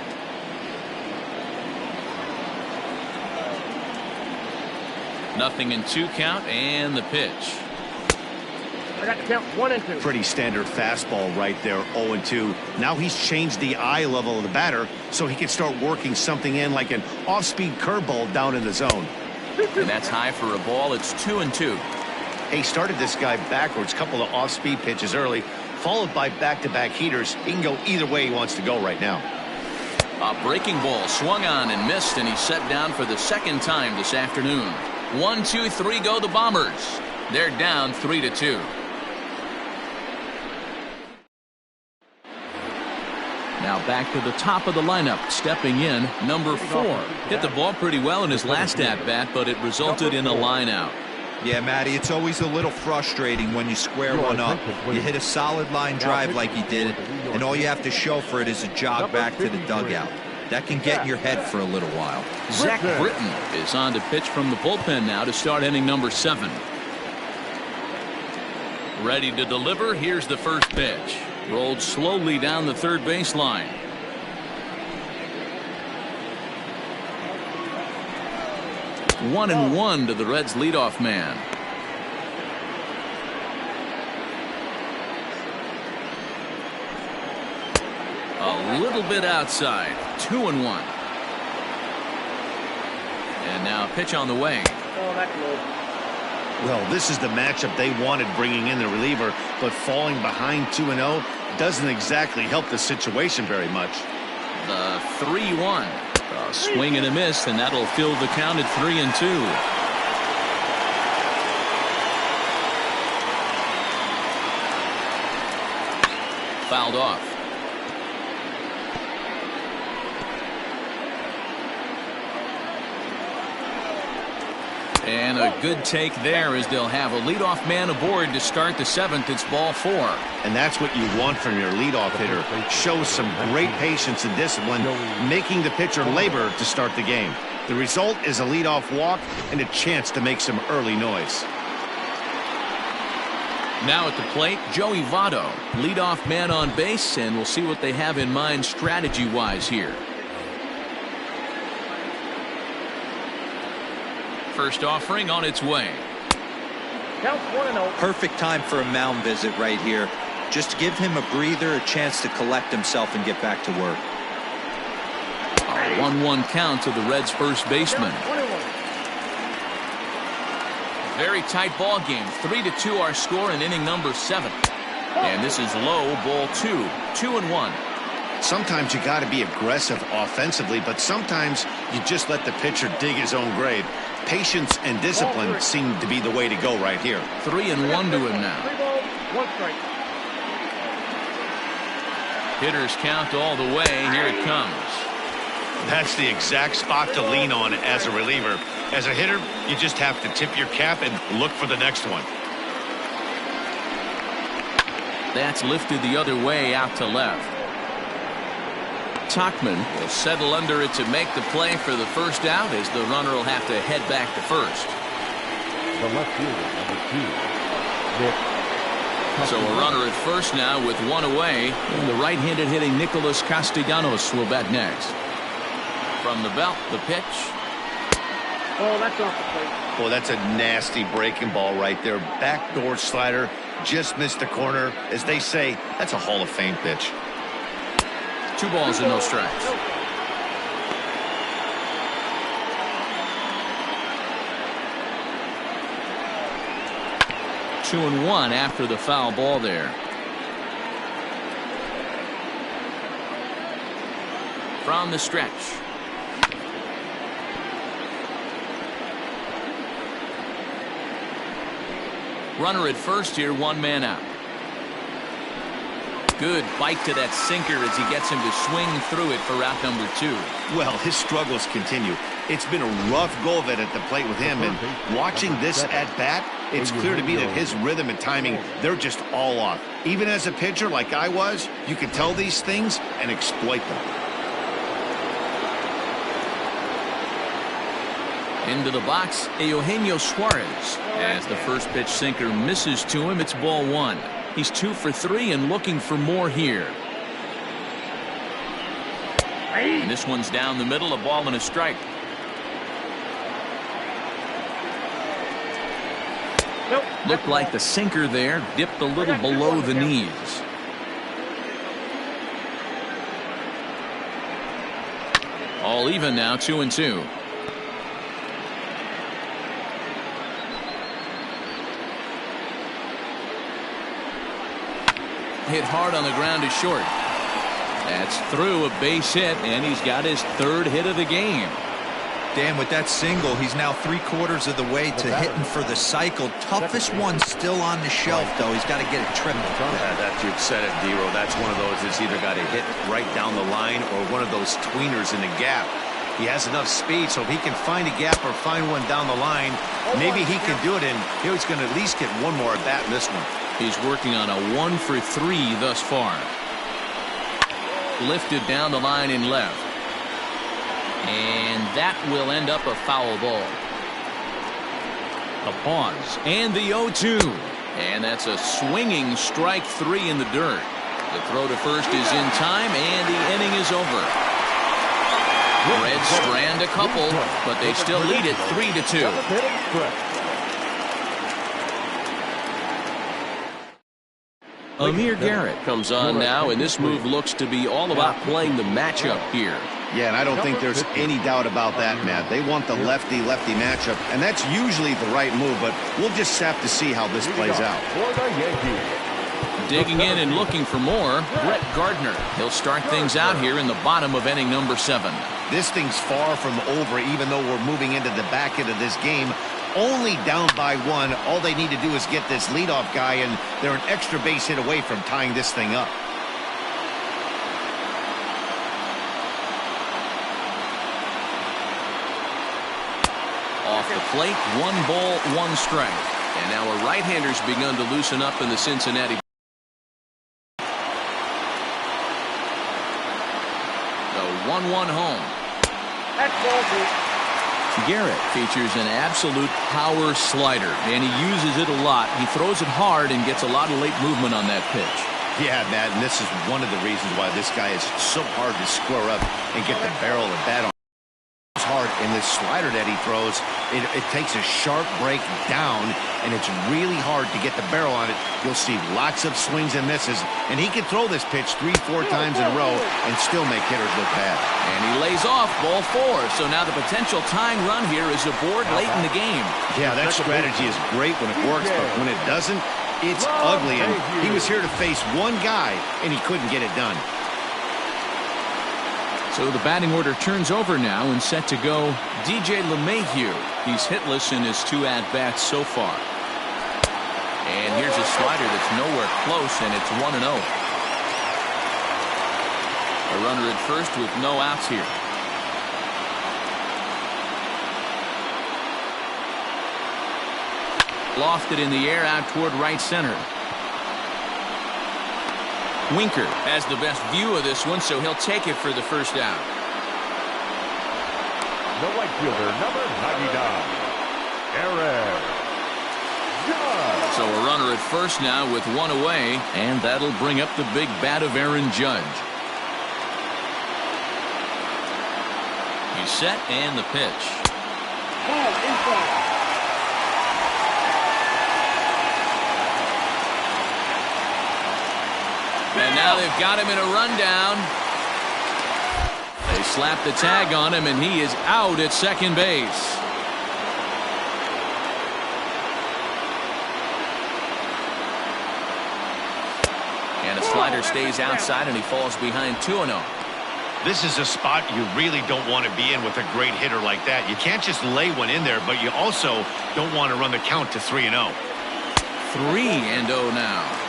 Nothing in 2 count, and the pitch. I got to count 1 and 2. Pretty standard fastball right there, 0-2. Now he's changed the eye level of the batter so he can start working something in like an off-speed curveball down in the zone. And that's high for a ball. It's 2-2. He started this guy backwards, couple of off-speed pitches early, followed by back-to-back heaters. He can go either way he wants to go right now. A breaking ball swung on and missed, and he's set down for the second time this afternoon. 1, 2, 3 go the Bombers. They're down 3-2. Now back to the top of the lineup. Stepping in, number 4. Hit the ball pretty well in his last at-bat, but it resulted in a line-out. Yeah, Matty, it's always a little frustrating when you square one up. You hit a solid line drive like he did, and all you have to show for it is a jog back to the dugout. That can get in your head for a little while. Zach Britton is on to pitch from the bullpen now to start inning number 7. Ready to deliver. Here's the first pitch. Rolled slowly down the third baseline. One and one to the Reds leadoff man. A little bit outside. 2-1. And now a pitch on the way. Oh, that's low. Well, this is the matchup they wanted, bringing in the reliever, but falling behind 2-0 doesn't exactly help the situation very much. The 3-1. A swing and a miss, and that'll fill the count at 3-2. Fouled off. And a good take there, as they'll have a leadoff man aboard to start the 7th. It's ball 4. And that's what you want from your leadoff hitter. Show some great patience and discipline, making the pitcher labor to start the game. The result is a leadoff walk and a chance to make some early noise. Now at the plate, Joey Votto, leadoff man on base, and we'll see what they have in mind strategy-wise here. First offering on its way. Counts 1-0. Perfect time for a mound visit right here. Just give him a breather, a chance to collect himself and get back to work. A 1-1 count to the Reds' first baseman. Very tight ball game. 3-2 our score in inning number 7. And this is low, ball 2. 2-1. Sometimes you got to be aggressive offensively, but sometimes you just let the pitcher dig his own grave. Patience and discipline seem to be the way to go right here. 3-1 to him now. 3 balls, 1 strike. Hitters count all the way. Here it comes. That's the exact spot to lean on as a reliever. As a hitter, you just have to tip your cap and look for the next one. That's lifted the other way out to left. Tachman will settle under it to make the play for the first out, as the runner will have to head back to first. The left fielder, number 2, Nick. So a runner at first now with 1 away, and the right-handed hitting Nicholas Castellanos will bat next. From the belt, the pitch. Oh, that's off the plate. Boy, that's a nasty breaking ball right there. Backdoor slider, just missed the corner. As they say, that's a Hall of Fame pitch. 2 balls and no strikes. Two and one after the foul ball there. From the stretch. Runner at first here, 1 man out. Good bite to that sinker as he gets him to swing through it for out number 2. Well, his struggles continue. It's been a rough go of it at the plate with him, and watching this at bat, it's clear to me that his rhythm and timing, they're just all off. Even as a pitcher like I was, you can tell these things and exploit them. Into the box, Eugenio Suarez. As the first pitch sinker misses to him, it's ball 1. He's 2 for 3 and looking for more here. And this one's down the middle, a ball and a strike. Looked like the sinker there dipped a little below the knees. All even now, 2-2. Hit hard on the ground to short. That's through, a base hit, and he's got his 3rd hit of the game. Dan, with that single, he's now 3/4 of the way to hitting for the cycle. Toughest one still on the shelf, though. He's got to get it tripled. You've said it, D-Row. That's one of those that's either got to hit right down the line or one of those tweeners in the gap. He has enough speed, so if he can find a gap or find one down the line, maybe he can do it, and he's going to at least get one more at bat in this one. He's working on a 1 for 3 thus far. Lifted down the line in left. And that will end up a foul ball. The pause and the 0-2. And that's a swinging strike 3 in the dirt. The throw to first is in time, and the inning is over. Reds strand a couple, but they still lead it 3-2. Amir Garrett comes on now, and this move looks to be all about playing the matchup here. Yeah, and I don't think there's any doubt about that, Matt. They want the lefty-lefty matchup, and that's usually the right move, but we'll just have to see how this plays out. Digging in and looking for more, Brett Gardner. He'll start things out here in the bottom of inning number 7. This thing's far from over, even though we're moving into the back end of this game. Only down by 1. All they need to do is get this leadoff guy, and they're an extra base hit away from tying this thing up. Off the plate, 1 ball, 1 strike. And now a right-hander's begun to loosen up in the Cincinnati. The 1-1 home. That's ball 2. Garrett features an absolute power slider, and he uses it a lot. He throws it hard and gets a lot of late movement on that pitch. Yeah, Matt, and this is one of the reasons why this guy is so hard to square up and get the barrel of the bat on. It's hard, and this slider that he throws, it takes a sharp break down, and it's really hard to get the barrel on it. You'll see lots of swings and misses, and he can throw this pitch 3-4 times in a row and still make hitters look bad. And he lays off ball 4, so now the potential tying run here is aboard late in the game. Yeah, that strategy is great when it works, but when it doesn't, it's ugly, and he was here to face one guy, and he couldn't get it done. So the batting order turns over now and set to go DJ LeMahieu. He's hitless in his 2 at-bats so far. And here's a slider that's nowhere close, and it's 1-0. A runner at first with no outs here. Lofted in the air out toward right center. Winker has the best view of this one, so he'll take it for the first out. The right fielder, number 99, Aaron Judge. So a runner at first now with 1 away, and that'll bring up the big bat of Aaron Judge. He's set, and the pitch. Ball inside. And now they've got him in a rundown. They slap the tag on him, and he is out at second base. And a slider stays outside, and he falls behind 2-0. This is a spot you really don't want to be in with a great hitter like that. You can't just lay one in there, but you also don't want to run the count to 3-0. 3-0 now.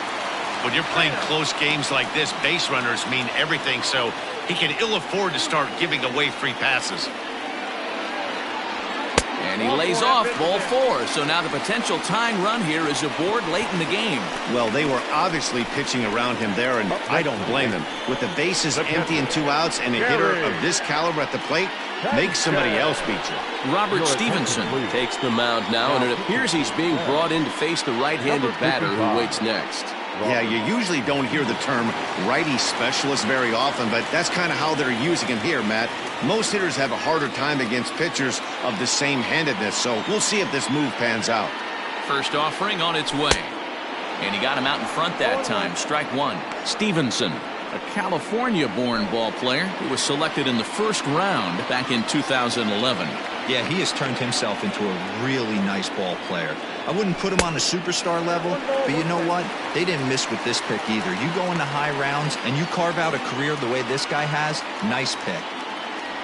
When you're playing close games like this, base runners mean everything, so he can ill afford to start giving away free passes. And he lays off ball 4, so now the potential tying run here is aboard late in the game. Well, they were obviously pitching around him there, and I don't blame them. With the bases empty and 2 outs and a hitter of this caliber at the plate, make somebody else beat you. Robert Stevenson takes the mound now, and it appears he's being brought in to face the right-handed batter who waits next. Yeah, you usually don't hear the term righty specialist very often, but that's kind of how they're using him here, Matt. Most hitters have a harder time against pitchers of the same handedness, so we'll see if this move pans out. First offering on its way. And he got him out in front that time. Strike 1. Stevenson, a California-born ball player who was selected in the first round back in 2011. Yeah, he has turned himself into a really nice ball player. I wouldn't put him on a superstar level, but you know what? They didn't miss with this pick either. You go into high rounds and you carve out a career the way this guy has, nice pick.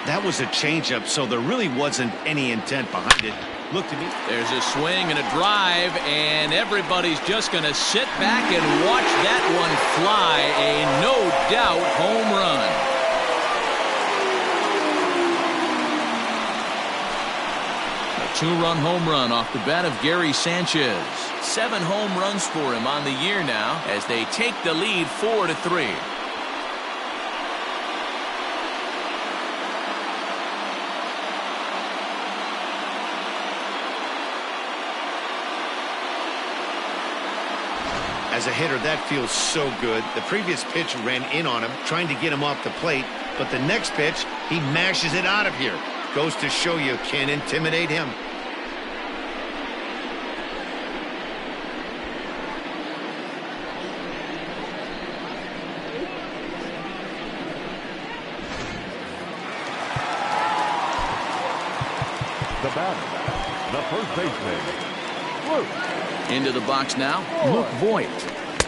That was a changeup, so there really wasn't any intent behind it. Look to me. There's a swing and a drive, and everybody's just going to sit back and watch that one fly. A no-doubt home run. A two-run home run off the bat of Gary Sanchez. 7 home runs for him on the year now as they take the lead 4-3. As a hitter, that feels so good. The previous pitch ran in on him, trying to get him off the plate. But the next pitch, he mashes it out of here. Goes to show you can't intimidate him. The batter, the first baseman, Luke. Into the box now, Luke Voigt.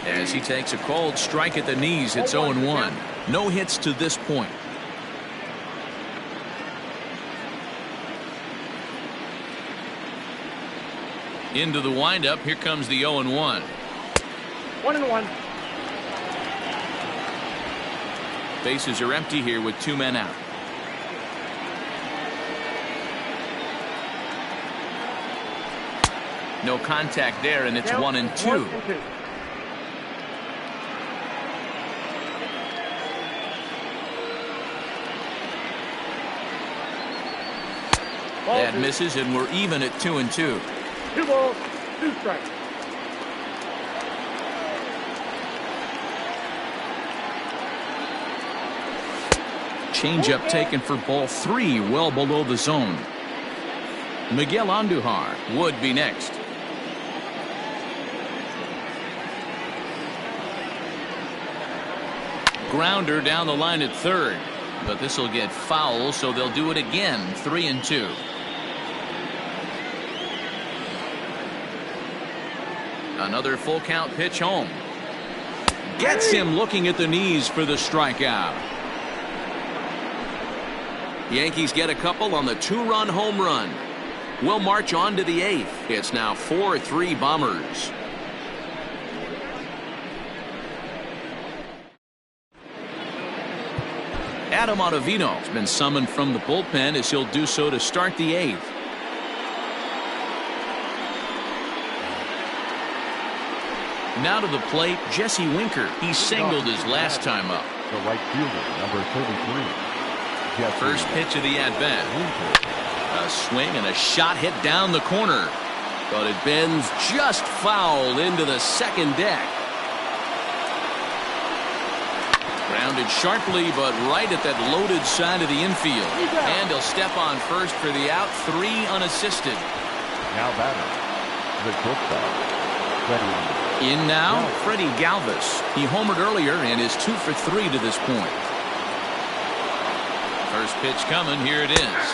As he takes a cold strike at the knees, it's 0-1. No hits to this point. Into the windup, here comes the 0-1. 1-1. Bases are empty here with 2 men out. No contact there, and it's 1-2. That misses, and we're even at 2-2. 2 balls, 2 strikes. Changeup taken for ball 3, well below the zone. Miguel Andujar would be next. Grounder down the line at third, but this will get foul, so they'll do it again. 3-2. Another full count pitch home. Gets him looking at the knees for the strikeout. Yankees get a couple on the 2-run home run. We'll march on to the 8th. It's now 4-3 Bombers. Adam Ottavino has been summoned from the bullpen as he'll do so to start the 8th. Now to the plate, Jesse Winker. He singled his last time up. The right fielder, number 33. Jesse. First pitch of the at-bat. A swing and a shot hit down the corner. But it bends just foul into the second deck. Grounded sharply, but right at that loaded side of the infield. And he'll step on first for the out. 3 unassisted. Now batter, the shortstop, Freddie. In now, Freddie Galvis. He homered earlier and is 2 for 3 to this point. First pitch coming. Here it is.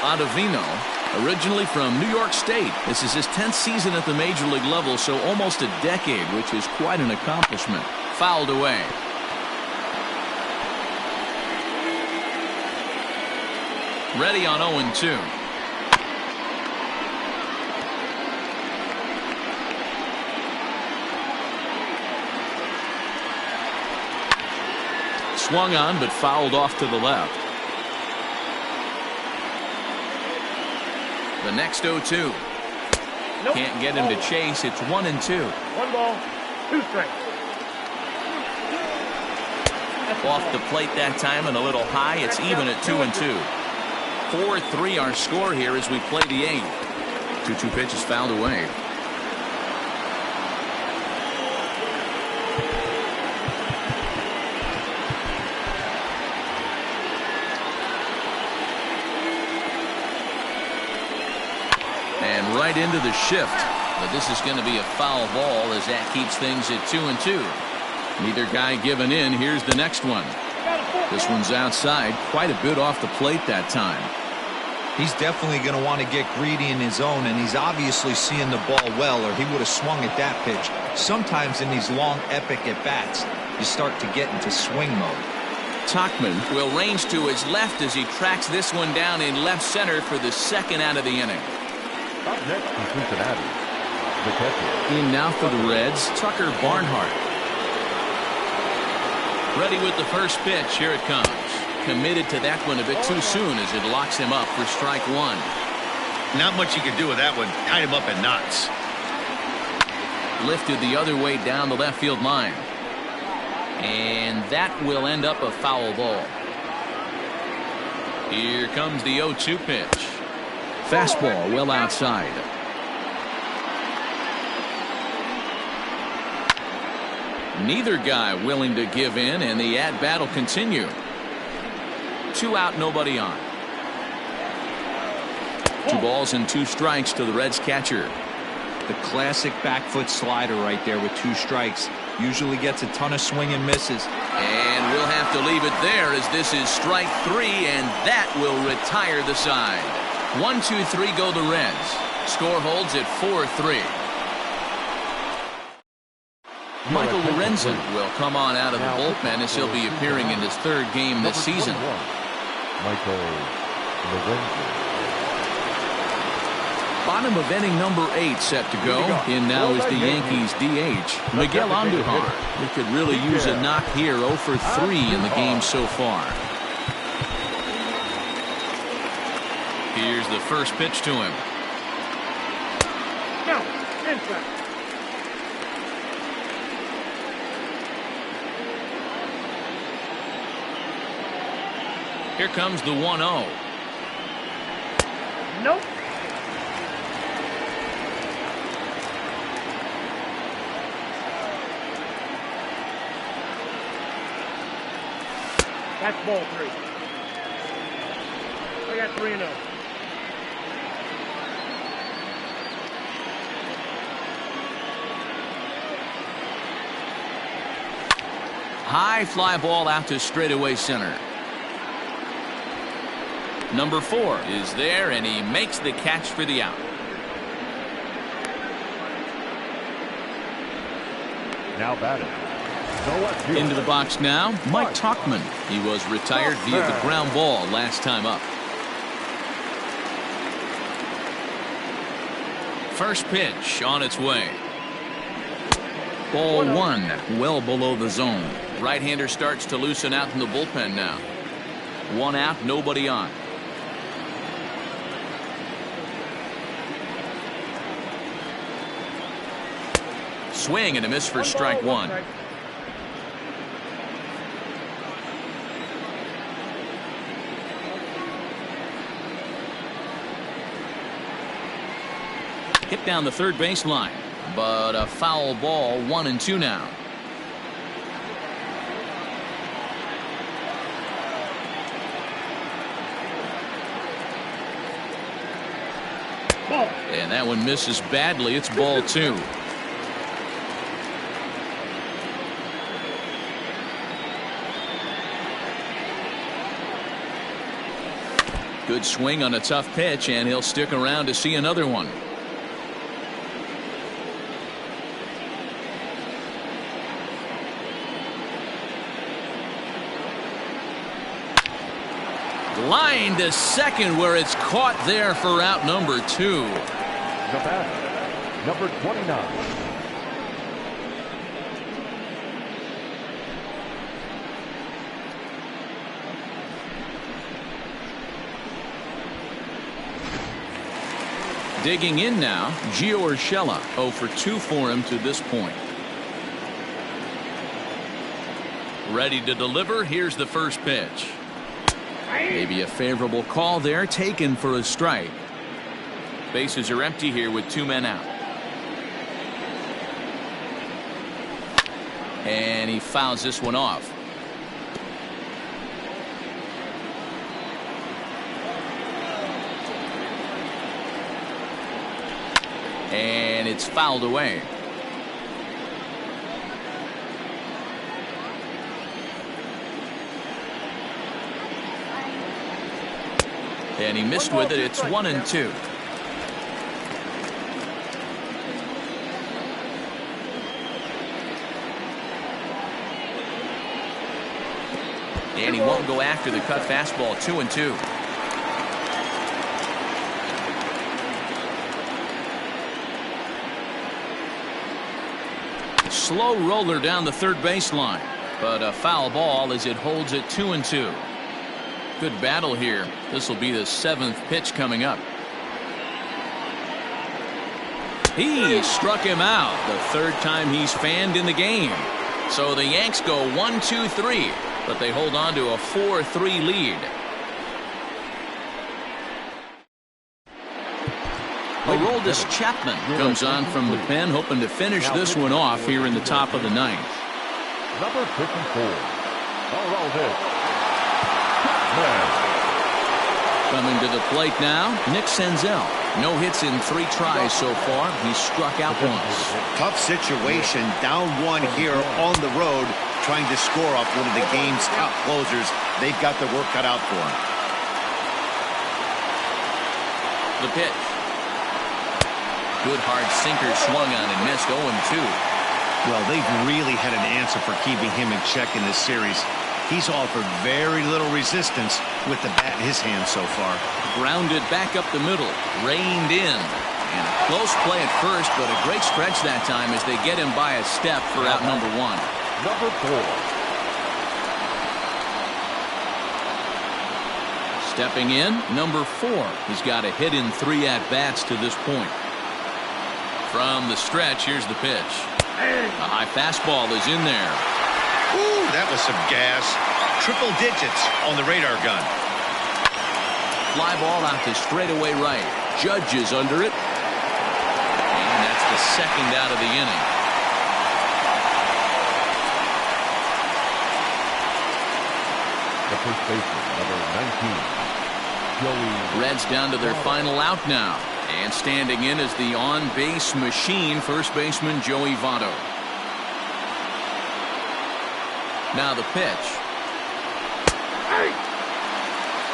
Ottavino, originally from New York State. This is his 10th season at the major league level, so almost a decade, which is quite an accomplishment. Fouled away. Ready on 0-2. Swung on, but fouled off to the left. The next 0-2. Nope. Can't get him to chase. It's 1-2. 1 ball, 2 strikes. Off the plate that time and a little high. It's even at 2-2. 4-3 our score here as we play the 8th. 2-2 pitch is fouled away. And right into the shift. But this is going to be a foul ball as that keeps things at 2-2. Neither guy giving in. Here's the next one. This one's outside, quite a bit off the plate that time. He's definitely going to want to get greedy in his own, and he's obviously seeing the ball well, or he would have swung at that pitch. Sometimes in these long, epic at-bats, you start to get into swing mode. Tuchman will range to his left as he tracks this one down in left center for the second out of the inning. Up next from Cincinnati, the catcher. In now for the Reds, Tucker Barnhart. Ready with the first pitch. Here it comes. Committed to that one a bit too soon as it locks him up for strike one. Not much you can do with that one. Tied him up in knots. Lifted the other way down the left field line. And that will end up a foul ball. Here comes the 0-2 pitch. Fastball well outside. Neither guy willing to give in, and the at-bat will continue. 2 out, nobody on. 2 balls and 2 strikes to the Reds catcher. The classic back foot slider right there with 2 strikes. Usually gets a ton of swing and misses. And we'll have to leave it there as this is strike 3, and that will retire the side. 1-2-3 go the Reds. Score holds at 4-3. Michael Lorenzen will come on out of the bullpen as he'll be appearing in his 3rd game this season. Michael Lorenzen. Bottom of inning number 8 set to go. In now is the Yankees DH, Miguel Andujar. He could really use a knock here. 0 for 3 in the game so far. Here's the first pitch to him. No, inside. Here comes the 1-0. Nope. That's ball 3. I got 3-0. High fly ball out to straightaway center. Number 4 is there, and he makes the catch for the out. Now batting. Into the box now, Mike Tuchman. He was retired via the ground ball last time up. First pitch on its way. Ball 1, well below the zone. Right-hander starts to loosen out in the bullpen now. 1 out, nobody on. Swing and a miss for strike 1. Hit down the third baseline, but a foul ball. 1-2 now. Ball. And that one misses badly. It's ball 2. Good swing on a tough pitch, and he'll stick around to see another one. Line to second, where it's caught there for out number 2. The batter, number 29. Digging in now, Gio Urshela. 0 for 2 for him to this point. Ready to deliver. Here's the first pitch. Maybe a favorable call there, taken for a strike. Bases are empty here with 2 men out. And he fouls this one off. And it's fouled away. And he missed with it. It's 1-2. And he won't go after the cut fastball. 2-2. Slow roller down the third baseline, but a foul ball as it holds it 2-2. Good battle here. This will be the 7th pitch coming up. He struck him out the third time he's fanned in the game. So the Yanks go 1-2-3, but they hold on to a 4-3 lead. Aroldis Chapman comes on from the pen, hoping to finish this one off here in the top of the 9th. Number 54, Aroldis Chapman. Coming to the plate now, Nick Senzel. No hits in 3 tries so far. He's struck out once. Tough situation, down 1 here on the road, trying to score off one of the game's top closers. They've got their work cut out for him. The pitch. Good hard sinker swung on and missed. 0-2. Well, they've really had an answer for keeping him in check in this series. He's offered very little resistance with the bat in his hand so far. Grounded back up the middle, reined in, and a close play at first, but a great stretch that time as they get him by a step for out number 1. Number 4. Stepping in, number 4. He's got a hit in 3 at-bats to this point. From the stretch, here's the pitch. A high fastball is in there. Ooh, that was some gas. Triple digits on the radar gun. Fly ball out to straightaway right. Judge is under it. And that's the 2nd out of the inning. The first baseman, number 19, Joey. Reds down to their final out now. And standing in is the on-base machine, first baseman Joey Votto. Now the pitch.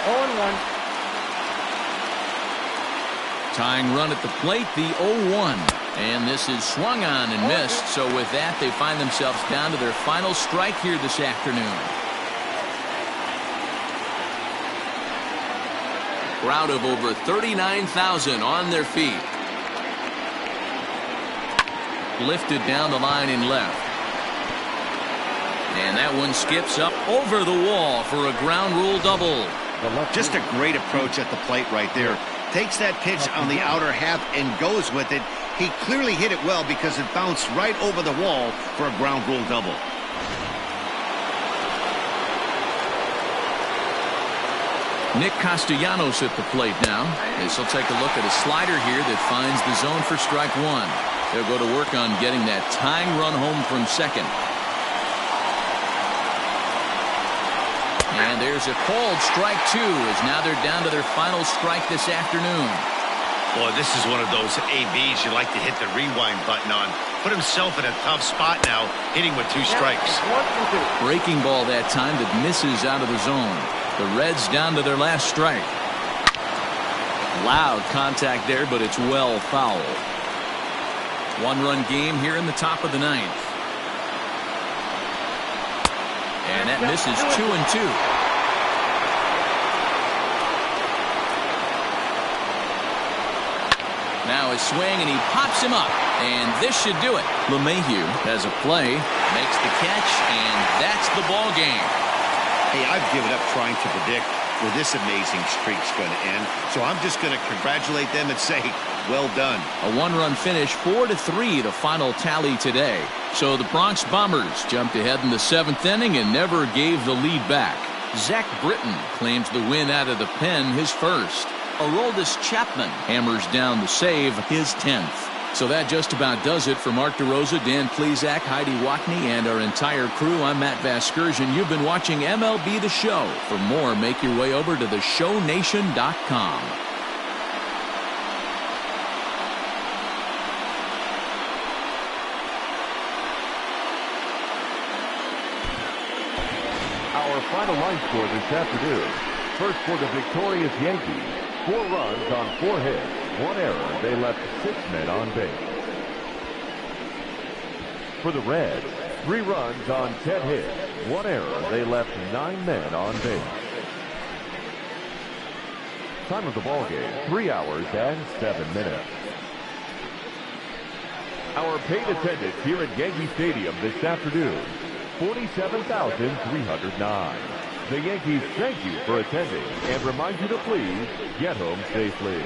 0-1. Tying run at the plate, the 0-1. And this is swung on and missed. So with that, they find themselves down to their final strike here this afternoon. Crowd of over 39,000 on their feet. Lifted down the line in left. And that one skips up over the wall for a ground rule double. Just a great approach at the plate right there. Takes that pitch on the outer half and goes with it. He clearly hit it well because it bounced right over the wall for a ground rule double. Nick Castellanos at the plate now. As he'll take a look at a slider here that finds the zone for strike 1. They'll go to work on getting that tying run home from second. And there's a called strike 2 as now they're down to their final strike this afternoon. Boy, this is one of those ABs you like to hit the rewind button on. Put himself in a tough spot now, hitting with 2 strikes. Breaking ball that time that misses out of the zone. The Reds down to their last strike. Loud contact there, but it's well foul. 1-run game here in the top of the 9th. And that misses 2-2. Now his swing, and he pops him up. And this should do it. LeMahieu has a play, makes the catch, and that's the ball game. Hey, I've given up trying to predict where this amazing streak's going to end. So I'm just going to congratulate them and say, well done. A 1-run finish, 4-3, the final tally today. So the Bronx Bombers jumped ahead in the 7th inning and never gave the lead back. Zach Britton claims the win out of the pen, his first. Aroldis Chapman hammers down the save, his 10th. So that just about does it for Mark DeRosa, Dan Plesac, Heidi Watney, and our entire crew. I'm Matt Vasgersian. You've been watching MLB The Show. For more, make your way over to theshownation.com. Our final line score this afternoon. First for the victorious Yankees. 4 runs on 4 hits. 1 error. They left 6 men on base. For the Reds, 3 runs on 10 hits, 1 error. They left 9 men on base. Time of the ball game, 3 hours and 7 minutes. Our paid attendance here at Yankee Stadium this afternoon, 47,309. The Yankees thank you for attending and remind you to please get home safely.